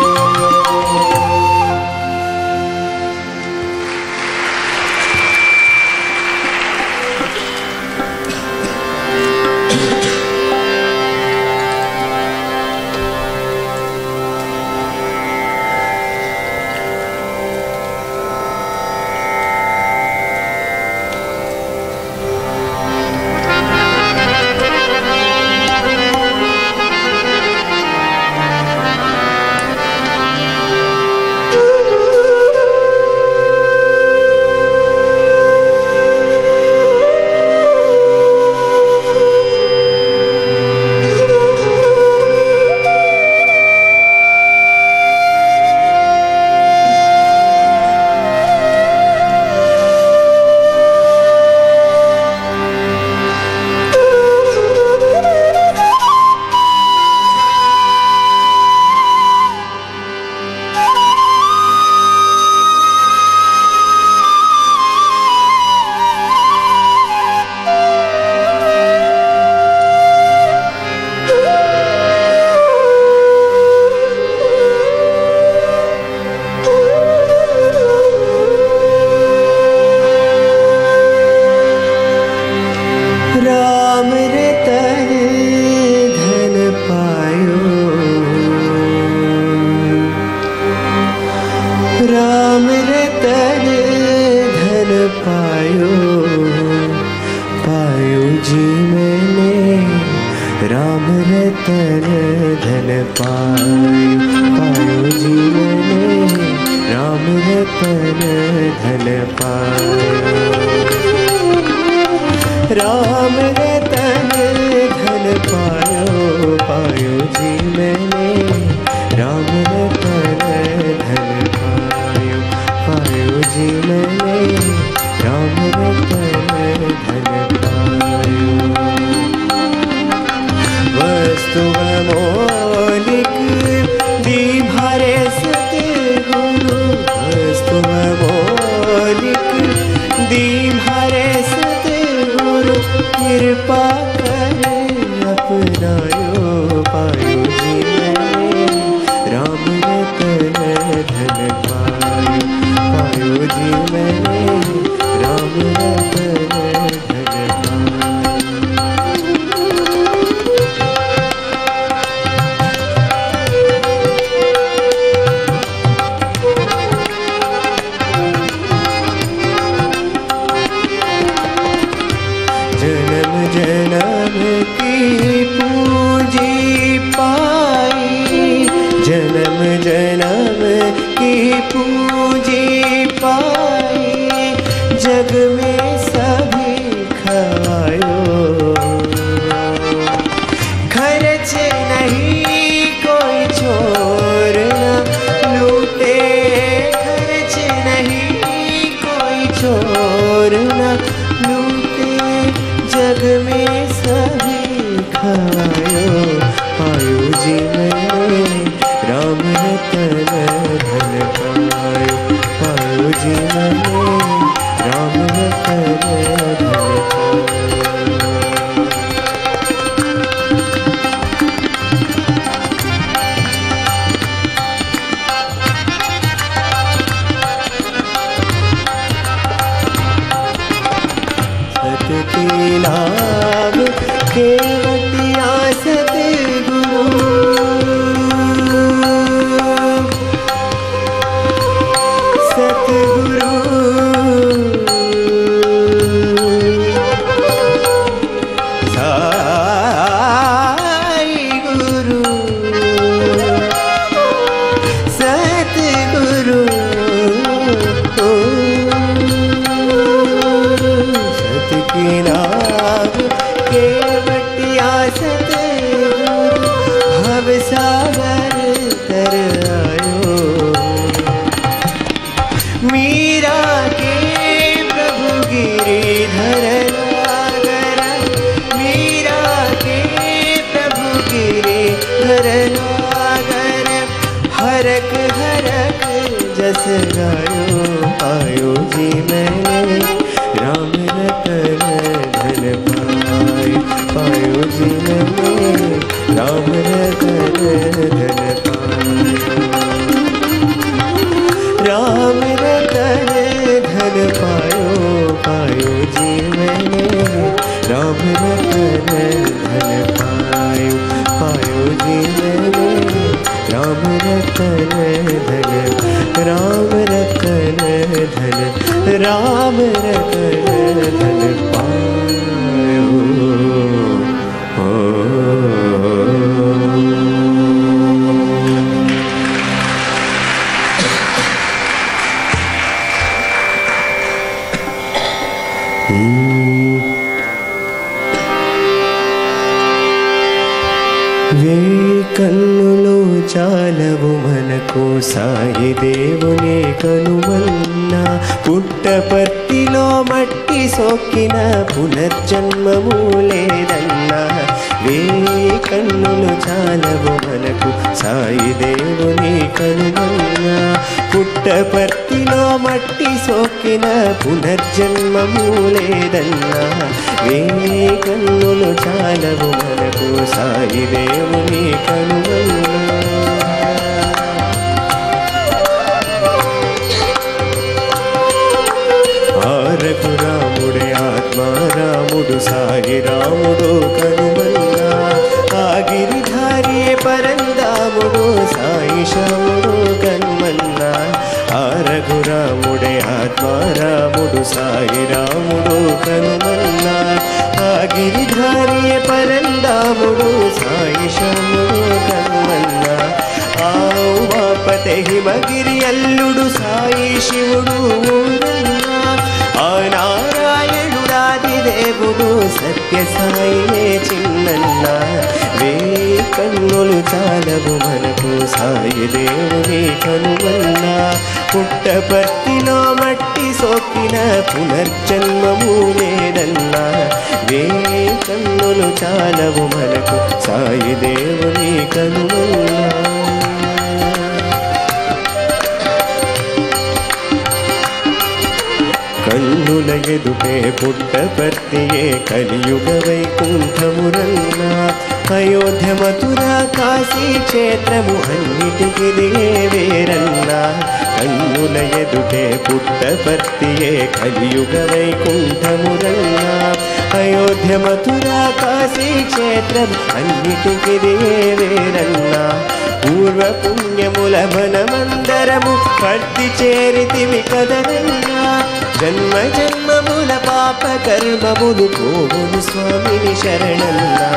राम रतन धन पायो राम रतन धन पायो पायो जी मैंने राम रतन धन पायो जी मैंने राम रतन धन पायो राम रतन धन पायो पायो जी मैंने राम रतन धन पायो पायो जी मैंने राम रतन धन पायो वस्तु मौलिक दी भारे सतगुरु वस्तु मौलिक दी भारे सतगुरु कृपा कर अपनायो पायो जी मैंने राम रतन धन पायो पायो जी मैंने राम रतन धन पायो जन्म जन्म की पूंजी पाई जन्म जन्म की पूंजी पाई जग में सभी खवायो खर्च नहीं कोई छोर न लूटे खर्च नहीं कोई छोर न लूटे जग में सभी खायो पायो जी मैंने राम रतन धन पायो पायो जी मैंने राम रतन धन पायो सतती लाभ केवटिया सतगुरु रस गायो पायो जी मैंने राम रतन धन पायो पायो जी मैंने राम रतन धन पायो राम रतन धन पायो पायो जी मैंने राम रतन धन पायो पायो जी मैंने राम रतन धन राम रतन धन राम रतन धन पायो వే కన్నులు చాలవు మనకు సాయి దేవుని కనుమన్నా పుట్టపర్తిలో మట్టి సోకిన పునర్జన్మము లేదన్నా వే కన్నులు చాలవు మనకు సాయి దేవుని కనుమన్నా పుట్టపర్తిలో మట్టి సోకిన పునర్జన్మము లేదన్నా వే కన్నులు చాలవు మనకు సాయి దేవుని కనుమన్నా రఘురాముడే ఆత్మారాముడు సాయి రాముడు కనుమన్నా ఆ గిరిధారియే పరందాముడు సాయి శ్యాముడు కనుమన్నా ఆ రఘురాముడే ఆత్మారాముడు సాయి రాముడు కనుమన్నా ఆ గిరిధారియే పరందాముడు సాయి శ్యాముడు కనుమన్నా ఆ ఉమాపతే హిమగిరి అల్లుడు సాయి శివుడు ఆ నారాయణుడాది దేవుడు సత్య సాయినే చిన్నన్న వే కన్నులు చాలవు మనకు సాయి దేవుని కనుమన్నా పుట్టపర్తిలో మట్టి సోకిన పునర్జన్మము లేదన్నా వే కన్నులు చాలవు మనకు సాయి దేవుని కనుమన్నా కన్నుల ఎదుటే పుట్టపర్తియే కలియుగ వైకుంఠమురన్నా అయోధ్య మథుర కాశీ క్షేత్రము అన్నిటికి వేరన్నా కన్నుల ఎదుటే పుట్టపర్తియే కలియుగ వైకుంఠమురన్నా అయోధ్య మథుర కాశీ క్షేత్రం అన్నిటికి వేరన్నా పూర్వ పుణ్యముల మనమందరము పర్తి చేరితిమి కదరన్నా జన్మ జన్మముల పాప కర్మములు పోవును స్వామిని శరణన్నా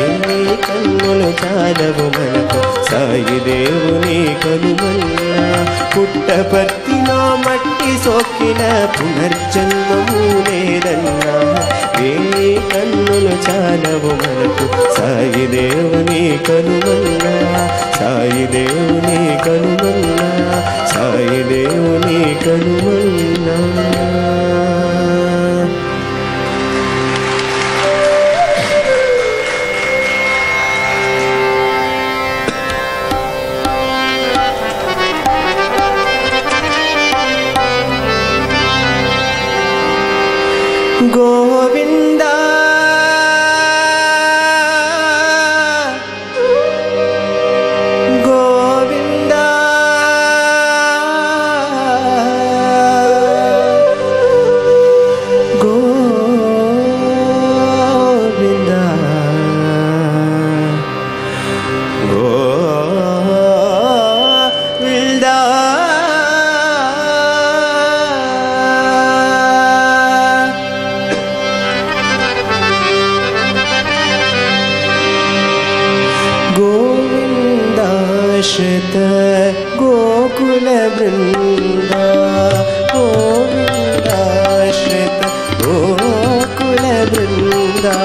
ఎన్ని కన్నులు చాలవు మనకు సాయి దేవుని కనుమన్నా పుట్టపర్తిలో మట్టి సోకిన పునర్జన్మము లేదన్నా ఏ కన్నులు చాలవు మనకు సాయి దేవుని కనుమన్నా సాయి దేవుని కనుమన్నా సాయి దేవుని కనుమన్నా గోవింద గోవింద గోవింద గోవింద गोविन्दाश्रित गोकुल वृन्दा गोविन्दाश्रित गोकुल वृन्दा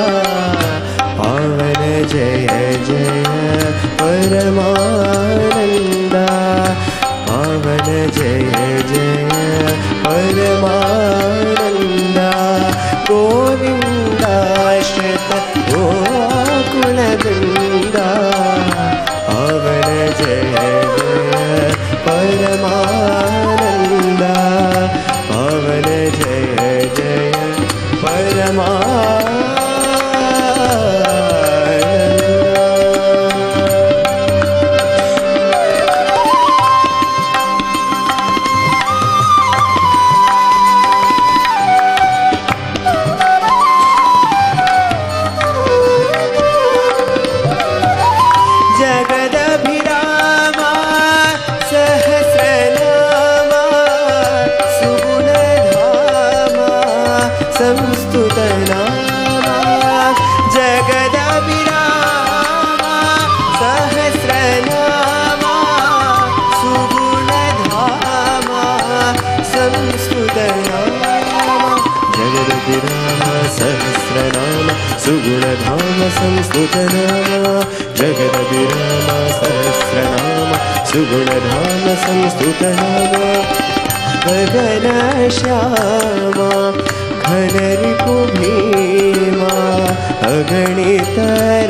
पावन जय जय परमानन्दा पावन जय जय परमानन्दा गोविन्दाश्रित गोकुल वृन्दा पावन जय जय परमानंद पावन जय जय परमानंद सुगुणधाम संस्तुतनाम जगदभिराम सहस्रनाम सुगुणधाम संस्तुतनाम गगन श्यामा घनरिपु भीमा अगणित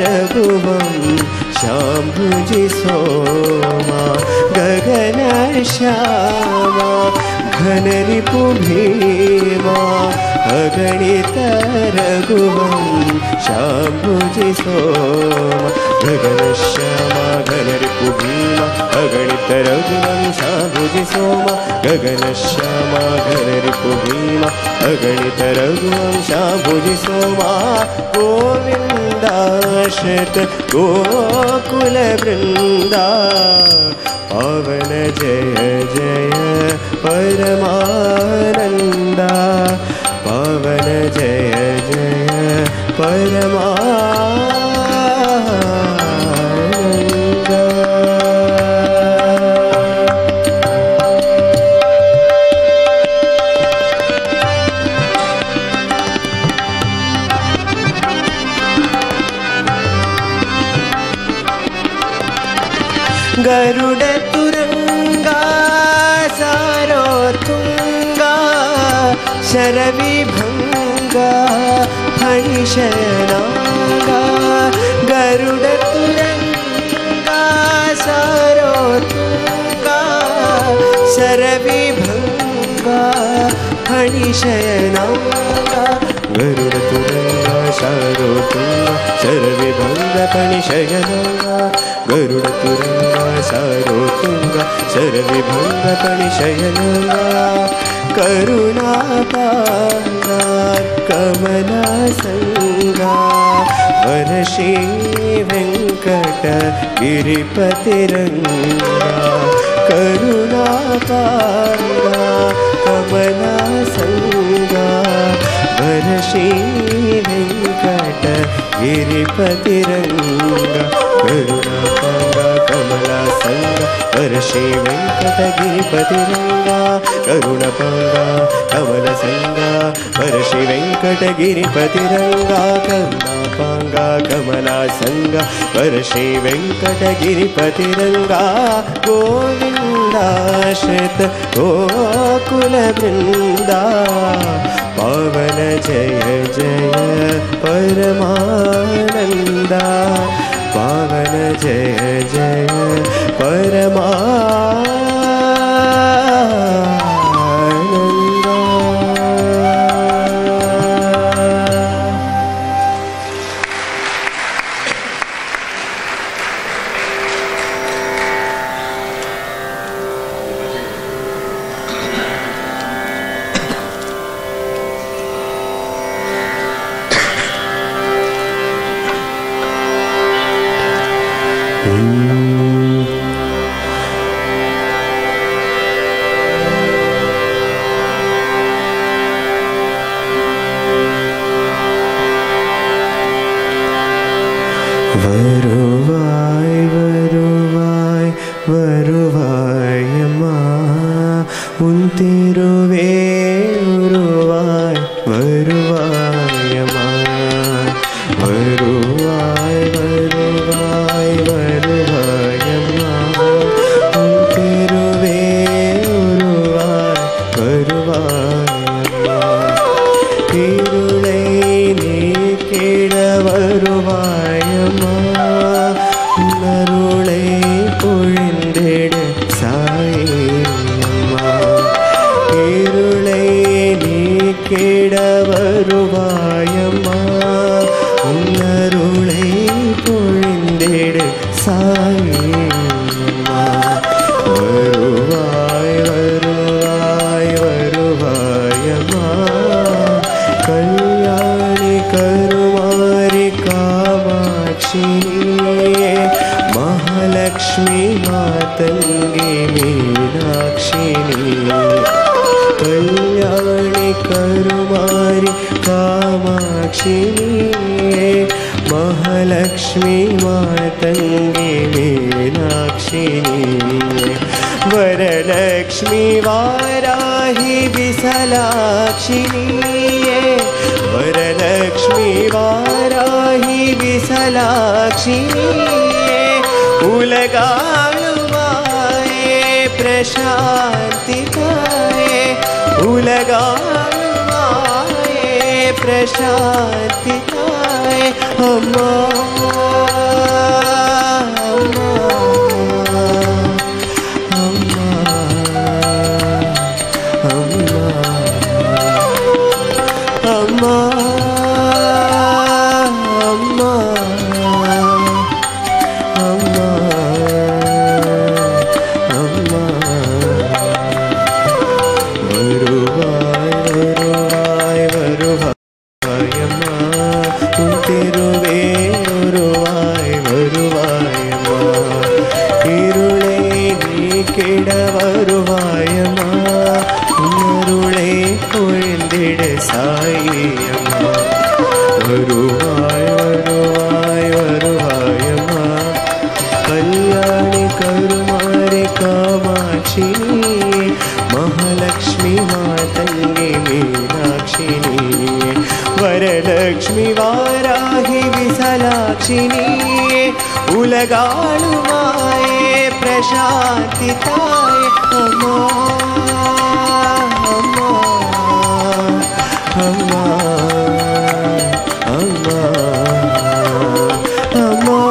रघुवं शाम्भुजि सोमा गगन श्यामा घनरिपु भीमा अगणित रघुवं शाम्भुजि सोमा गगन श्यामा घनरिपु भीमा अगणित रघुवं शाम्भुजि सोमा गगन श्यामा घनरिपु भीमा अगणित रघुवं शाम्भुजि सोमा गोविन्दाश्रित गोकुल वृन्दा पावन जय जय परमानंदा पावन जय जय परमानंदा गरुड तुरंगा सारो तुंगा शरविभंगा फणिशयनांगा गरुड तुरंगा सारो तुंगा शरविभंगा फणिशयनांगा गरुड तुरंगा सारो तुंगा शरविभंगा फणिशयनांगा गरुड तुरंगा सारो तुंगा शरविभंग फणिशयनांगा करुणा पांगा कमला संगा वरशी वेंकट गिरिपतिरंगा करुणा पांगा कमला संगा वरशी वेंकट गिरिपतिरंगा करुणा पांगा कमला संगा वर्षे वेंकट गिरिपतिरंगा करुणा पांगा कमला संगा वर्षे वेंकट गिरिपतिरंगा करुणा पांगा कमला संगा वर्षे वेंकट गिरिपतिरंगा गोविन्दाश्रित गोकुल वृन्दा पावन जय जय परमानंदा पावन जय जय परमानंदा വരുവായ് വരുവായ് വരുവായമ്മ ഉൻ തിരുവേറുവായ് വരുവായമ്മ വരുവായ് വരുവായ് വരുവായമ്മ ഉൻ തിരുവേറുവായ് വരുവായമ്മ ഇരുളை നീക്കിട വരുവായമ്മ നരുളை പൊഴിന്തിട സായി मीनाक्षिनीये महालक्ष्मी मातंगे मीनाक्षिनीये वरलक्ष्मी वाराहि विशालाक्षिनीये वरलक्ष्मी वाराहि विशालाक्षिनीये उलगालुवाये प्रशान्तिकाये उलगालुवाये प्रशान्तिकाये अम्मा महालक्ष्मी मातंगे मीनाक्षिनीये वरलक्ष्मी वाराहि विशालाक्षिनीये उलगालुवाये प्रशान्तिकाये अम्मा अम्मा अम्मा अम्मा अम्मा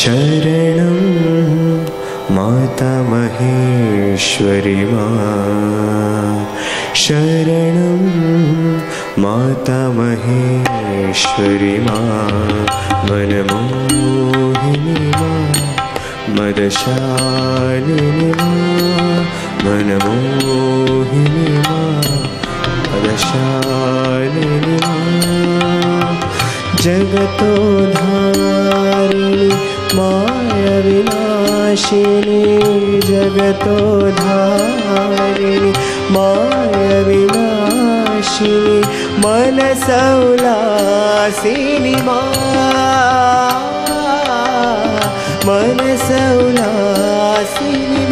शरणं माता महेश्वरी मां शरणं माता महेश्वरी मां मनमोहिनी मां मदशालिनी मां मनमोहिनी मां मदशालिनी मां जगतोधारिणी माया विनाशिनी जगतोधारिणी माया विनाशिनी मनसौलासिनी मनसौलासिनी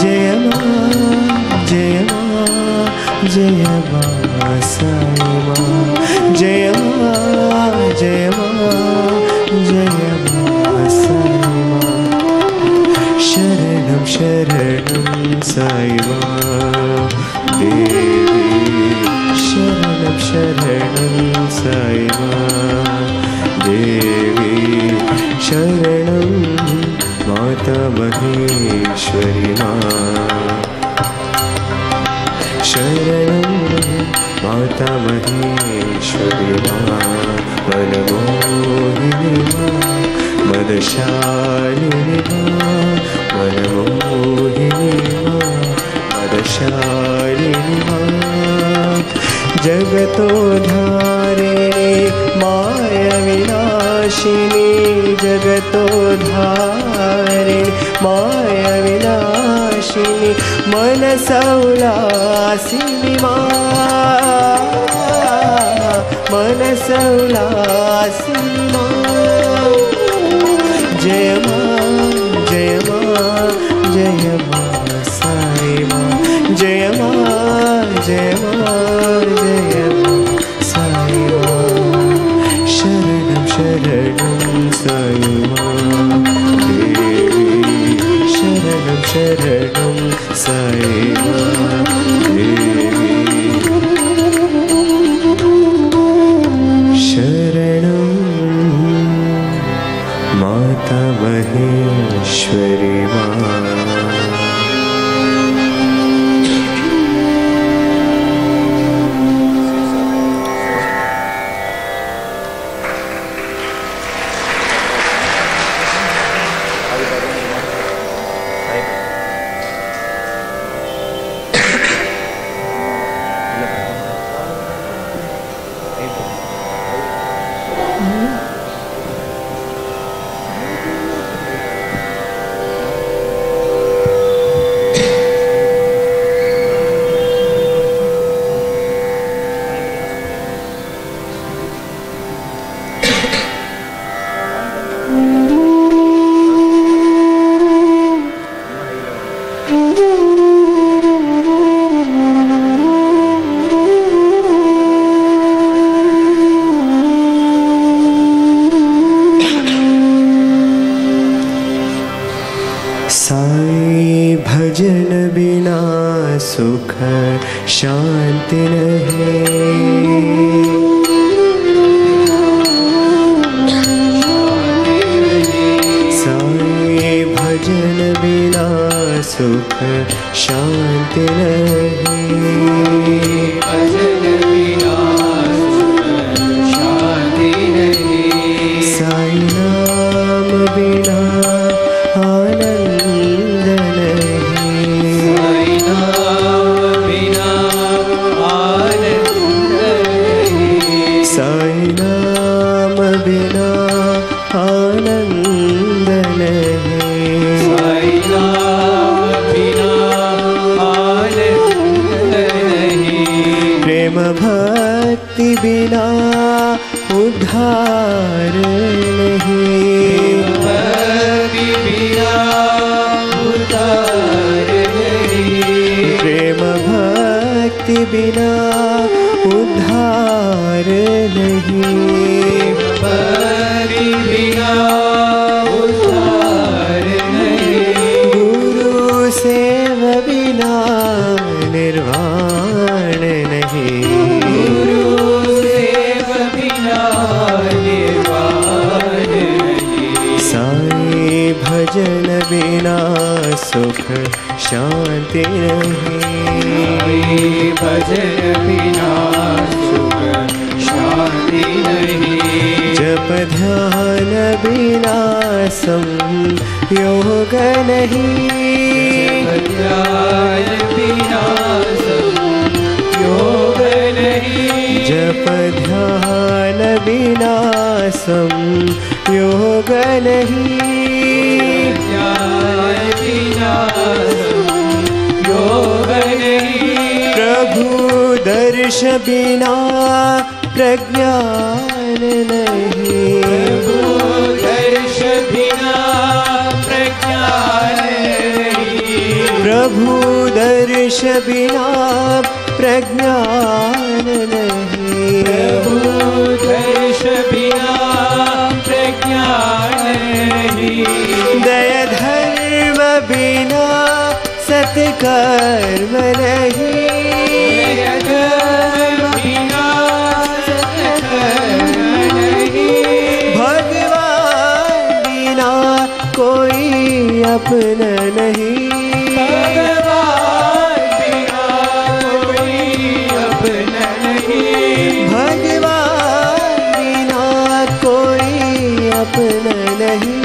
जय मां जय मां जय मां साई मां जय मां जय मां जय मां साई मां शरणं शरणं साई मां देवी शरणं शरणं साई मां देवी शरणं माता महेश्वरी मां शरणं माता महेश्वरी मां मनमोहिनी मां मदशालिनी मां मनमोहिनी मां मदशालिनी मां जगतोधारिणी माया विनाशिनी जगतोधारिणी माया विनाशिनी मनसौलासिनी मनसौलासिनी जय मां जय मां जय मां साई मां जय मां जय मां जय मां साई मां शरणं शरणं साई मां देवी शरणं शरणं साई मां देवी शरणं शांति नहीं। साईं भजन बिना सुख शांति नहीं। भजन बिना सुख शांति नहीं। साईं नाम बिना आनंद नहीं। साईं नाम बिना आनंद नहीं। साईं नाम बिना आनंद नहीं। साईं नाम बिना आनंद नहीं। प्रेम भक्ति बिना उद्धार नहीं। भक्ति बिना उद्धार नहीं। प्रेम भक्ति बिना उद्धार नहीं। भक्ति बिना उद्धार नहीं। गुरु सेव बिना निर्वाण नहीं। गुरु सेव बिना निर्वाण नहीं। साईं भजन बिना सुख शांति नहीं। भजन बिना सुख शांति नहीं। जप ध्यान बिना संयोग नहीं। ध्यान बिना संयोग नहीं। जप ध्यान बिना संयोग नहीं। ध्यान बिना संयोग नहीं। प्रभु दर्श बिना प्रज्ञान नहीं। प्रभु दर्श बिना प्रज्ञान नहीं। प्रभु दर्श बिना प्रज्ञान नहीं। प्रभु दर्श बिना प्रज्ञान नहीं। दया धर्म बिना सत्कर्म नहीं। धर्म बिना सत्कर्म नहीं। भगवान बिना कोई अपना नहीं। भगवान बिना कोई अपना नहीं। भगवान बिना कोई अपना नहीं।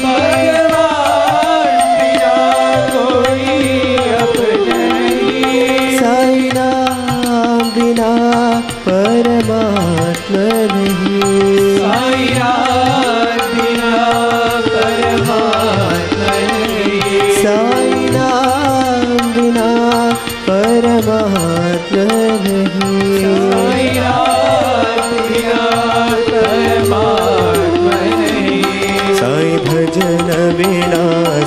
भगवान बिना कोई अपना नहीं। साईं नाम बिना परमात्मा नहीं। साईं नाम बिना परमात्मा नहीं। साईं नाम बिना परमात्मा नहीं। साईं नाम बिना परमात्मा नहीं। साईं भजन बिना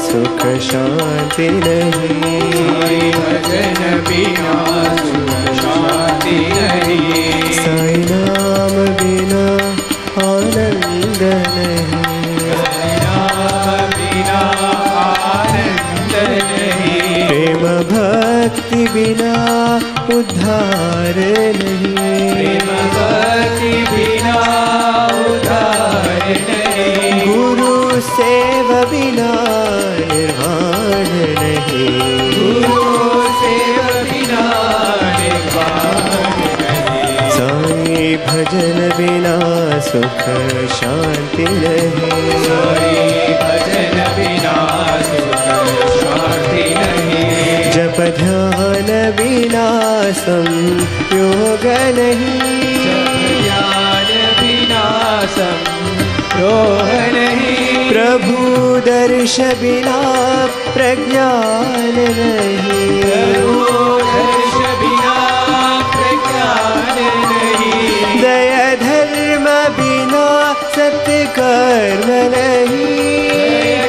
सुख शांति नहीं। साईं भजन बिना सुख शांति नहीं। साईं नाम बिना आनंद नहीं। साईं नाम बिना आनंद नहीं। प्रेम भक्ति बिना उद्धार नहीं। प्रेम भक्ति बिना उद्धार नहीं। गुरु सेव बिना निर्वाण नहीं। गुरु सेव बिना निर्वाण नहीं। साईं भजन बिना सुख शांति नहीं। साईं भजन बिना सुख शांति नहीं। जप ध्यान बिना संयोग नहीं। ज्ञान बिना संयोग नहीं। प्रभु दर्श बिना प्रज्ञान नहीं। प्रभु दर्श बिना प्रज्ञान नहीं। दया धर्म बिना सत्कर्म नहीं।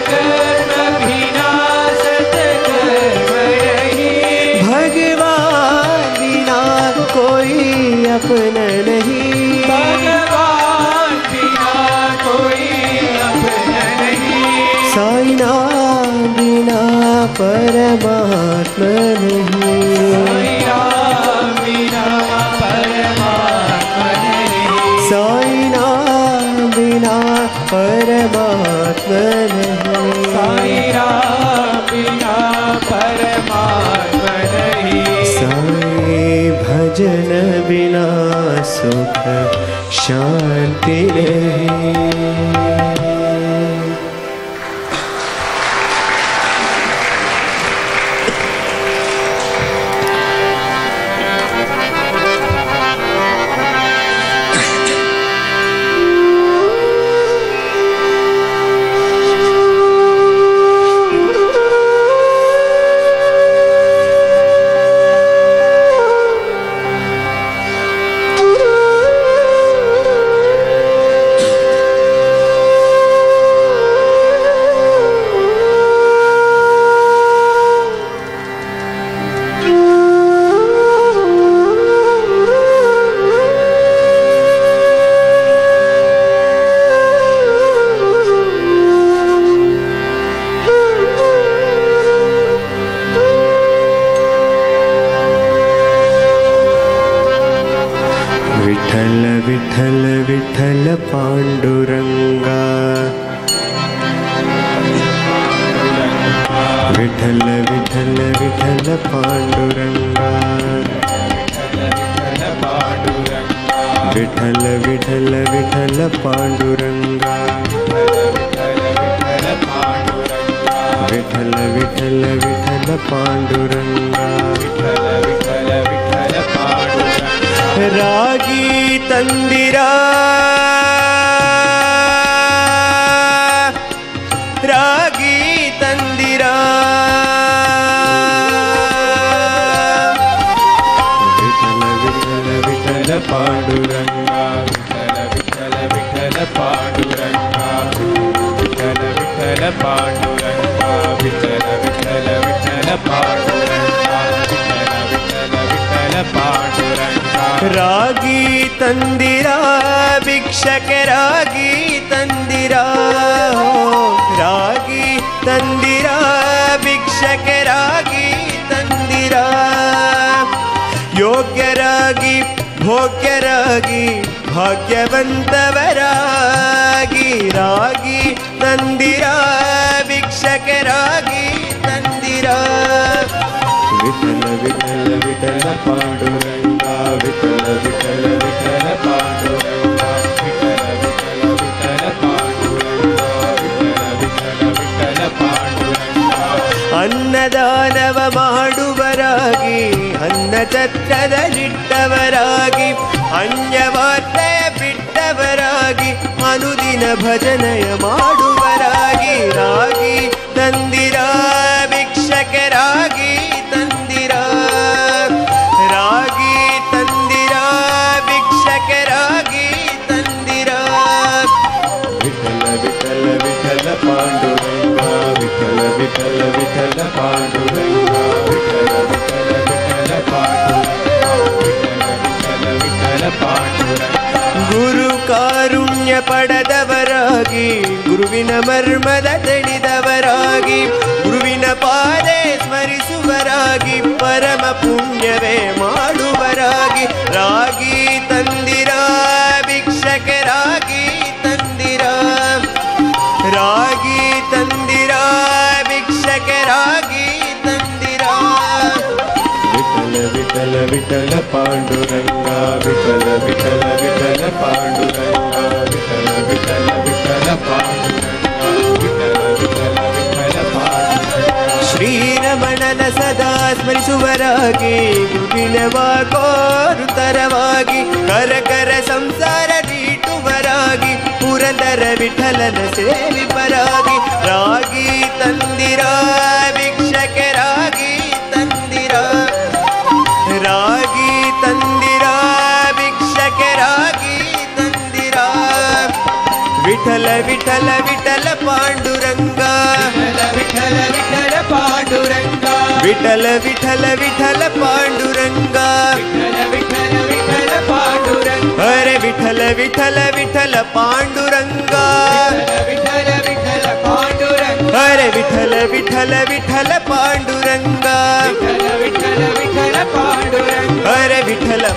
कर्म बिना सत्कर्म नहीं। भगवान बिना कोई अपना नहीं। भगवान बिना कोई अपना नहीं। साईं नाम बिना परमात्मा नहीं। साईं नाम बिना परमात्मा नहीं। साईं राम बिना परमात्मा नहीं। साईं भजन बिना सुख शांति नहीं। विठ्ठल विठ्ठल पांडुरंगा, विठ्ठल विठ्ठल विठ्ठल पांडुरंगा, विठ्ठल विठ्ठल विठ्ठल पांडुरंगा, विठ्ठल विठ्ठल विठ्ठल पांडुरंगा। रागी तंदिरा, रागी तंदिरा, विठ्ठल विठ्ठल विठ्ठल पांडुरंगा, विठ्ठल विठ्ठल विठ्ठल पांडुरंगा, विठ्ठल विठ्ठल पांडुरंगा, विठ्ठल विठ्ठल विठ्ठल पांडुरंगा, विठ्ठल विठ्ठल विठ्ठल पांडुरंगा। रागी तंदिरा भिक्षक रागी तंदिरा, रागी तंदिरा भिक्षक रागी तंदिरा, योग्य रागी भोग्य रागी भाग्यवंतवरागी, रागी तंदिरा भिक्षक रागी तंदिरा। विठ्ठल विठ्ठल विठ्ठल पांडुरंगा, विठ्ठल विठ्ठल विठ्ठल पांडुरंगा, विठ्ठल विठ्ठल विठ्ठल पांडुरंगा, विठ्ठल विठ्ठल विठ्ठल पांडुरंगा। अन्नदानव ಮಾಡುವರಾಗಿ, ಅನ್ನ ಛತ್ರದಲ್ಲಿಟ್ಟವರಾಗಿ, ಅನ್ಯವಾರ್ತೆ ಬಿಟ್ಟವರಾಗಿ, ಅನುದಿನ ಭಜನೆಯ ಮಾಡುವರಾಗಿ, ರಾಗಿ ತಂದಿರಾ ಭಿಕ್ಷಕರಾಗಿ ತಂದಿರಾ, ರಾಗಿ ತಂದಿರಾ ಭಿಕ್ಷಕರಾಗಿ ತಂದಿರಾ। ವಿಠಲ ವಿಠಲ ವಿಠಲ ಪಾಂಡುರಂಗ, ವಿಠಲ ವಿಠಲ ವಿಠಲ ಪಾಂಡುರಂಗ, ವಿಠಲ ವಿಠಲ ವಿಠಲ ಪಾಂಡುರಂಗ, ವಿಠಲ ವಿಠಲ ವಿಠಲ ಪಾಂಡುರಂಗ। ಗುರು ಕಾರುಣ್ಯ ಪಡೆದವರಾಗಿ, ಗುರುವಿನ ಮರ್ಮದ ತಿಳಿದವರಾಗಿ, ಗುರುವಿನ ಪಾದೆ ಸ್ಮರಿಸುವರಾಗಿ, ಪರಮ ಪುಣ್ಯವೇ ಮಾಡುವರಾಗಿ, ರಾಗಿ ತಂದಿರಾ ಭಿಕ್ಷಕರಾಗಿ ತಂದಿರಾ, ರಾಗಿ ತಂದಿರಾ ಭಿಕ್ಷಕರಾಗಿ ತಂದಿರಾ। ವಿಠಲ ವಿಠಲ ವಿಠಲ ಪಾಂಡುರಂಗ, ವಿಠಲ ವಿಠಲ ವಿಠಲ ಪಾಂಡುರಂಗ, ವಿಠಲ ವಿಠಲ ವಿಠಲ ಪಾಂಡುರಂಗ, ವಿಠಲ ವಿಠಲ ವಿಠಲ ಪಾಂಡುರಂಗ। ಶ್ರೀರಮಣನ ಸದಾ ಸ್ಮರಿಸುವರಾಗಿ, ಗುರುವಿನವಾಗೋರುತರವಾಗಿ, ಕರ ಸಂಸಾರ ನೀಟುವರಾಗಿ, ಪುರಂದರ ವಿಠಲನ ಸೇವಿಪರಾಗಿ, ರಾಗಿ ತಂದಿರಾ ಭಿಕ್ಷಕರಾಗಿ ತಂದಿರಾ, ರಾಗಿ ತಂದಿರಾ ಭಿಕ್ಷಕರಾಗಿ ತಂದಿರಾ। ವಿಠಲ ವಿಠಲ ವಿಠಲ ಪಾಂಡುರಂಗ, ವಿಠಲ ವಿಠಲ ಪಾಂಡುರಂಗ, ವಿಠಲ ವಿಠಲ ವಿಠಲ ಪಾಂಡುರಂಗ, ವಿಠಲ ವಿಠಲ ಪಾಂಡುರಂಗ, ಹರೇ ವಿಠಲ ವಿಠಲ ವಿಠಲ ಪಾಂಡುರಂಗ, ವಿಠಲ ವಿಠಲ ಪಾಂಡುರಂಗ, ಹರೇ ವಿಠಲ ವಿಠಲ ವಿಠಲ ಪಾಂಡುರಂಗ, ವಿಠಲ ವಿಠಲ ವಿಠಲ ಪಾಂಡುರಂಗ, ಹರೇ ವಿಠಲ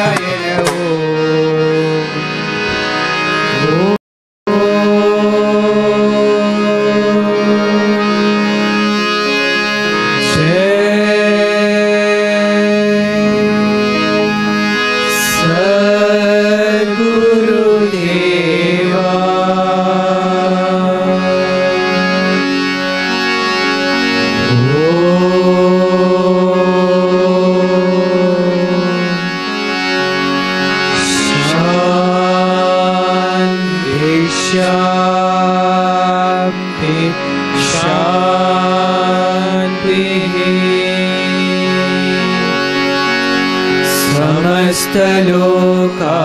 शिवाय नमो। समस्तलोका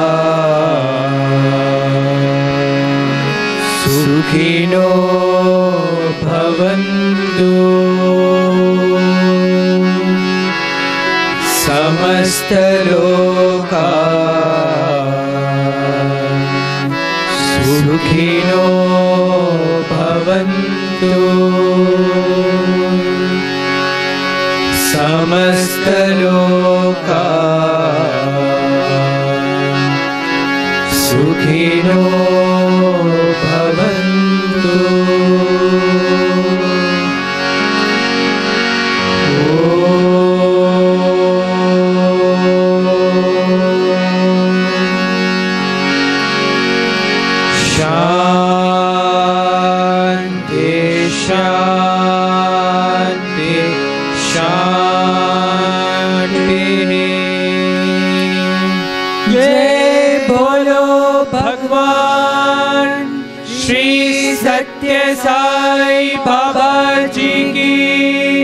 सुखिनो भवन्तु। समस्तलोका सुखिनो भवन्तु। समस्तलोका सुखिनो भवन्तु। शान्ति शान्ति शान्ति। जय बोलो भगवान श्री सत्य साई बाबा जी की।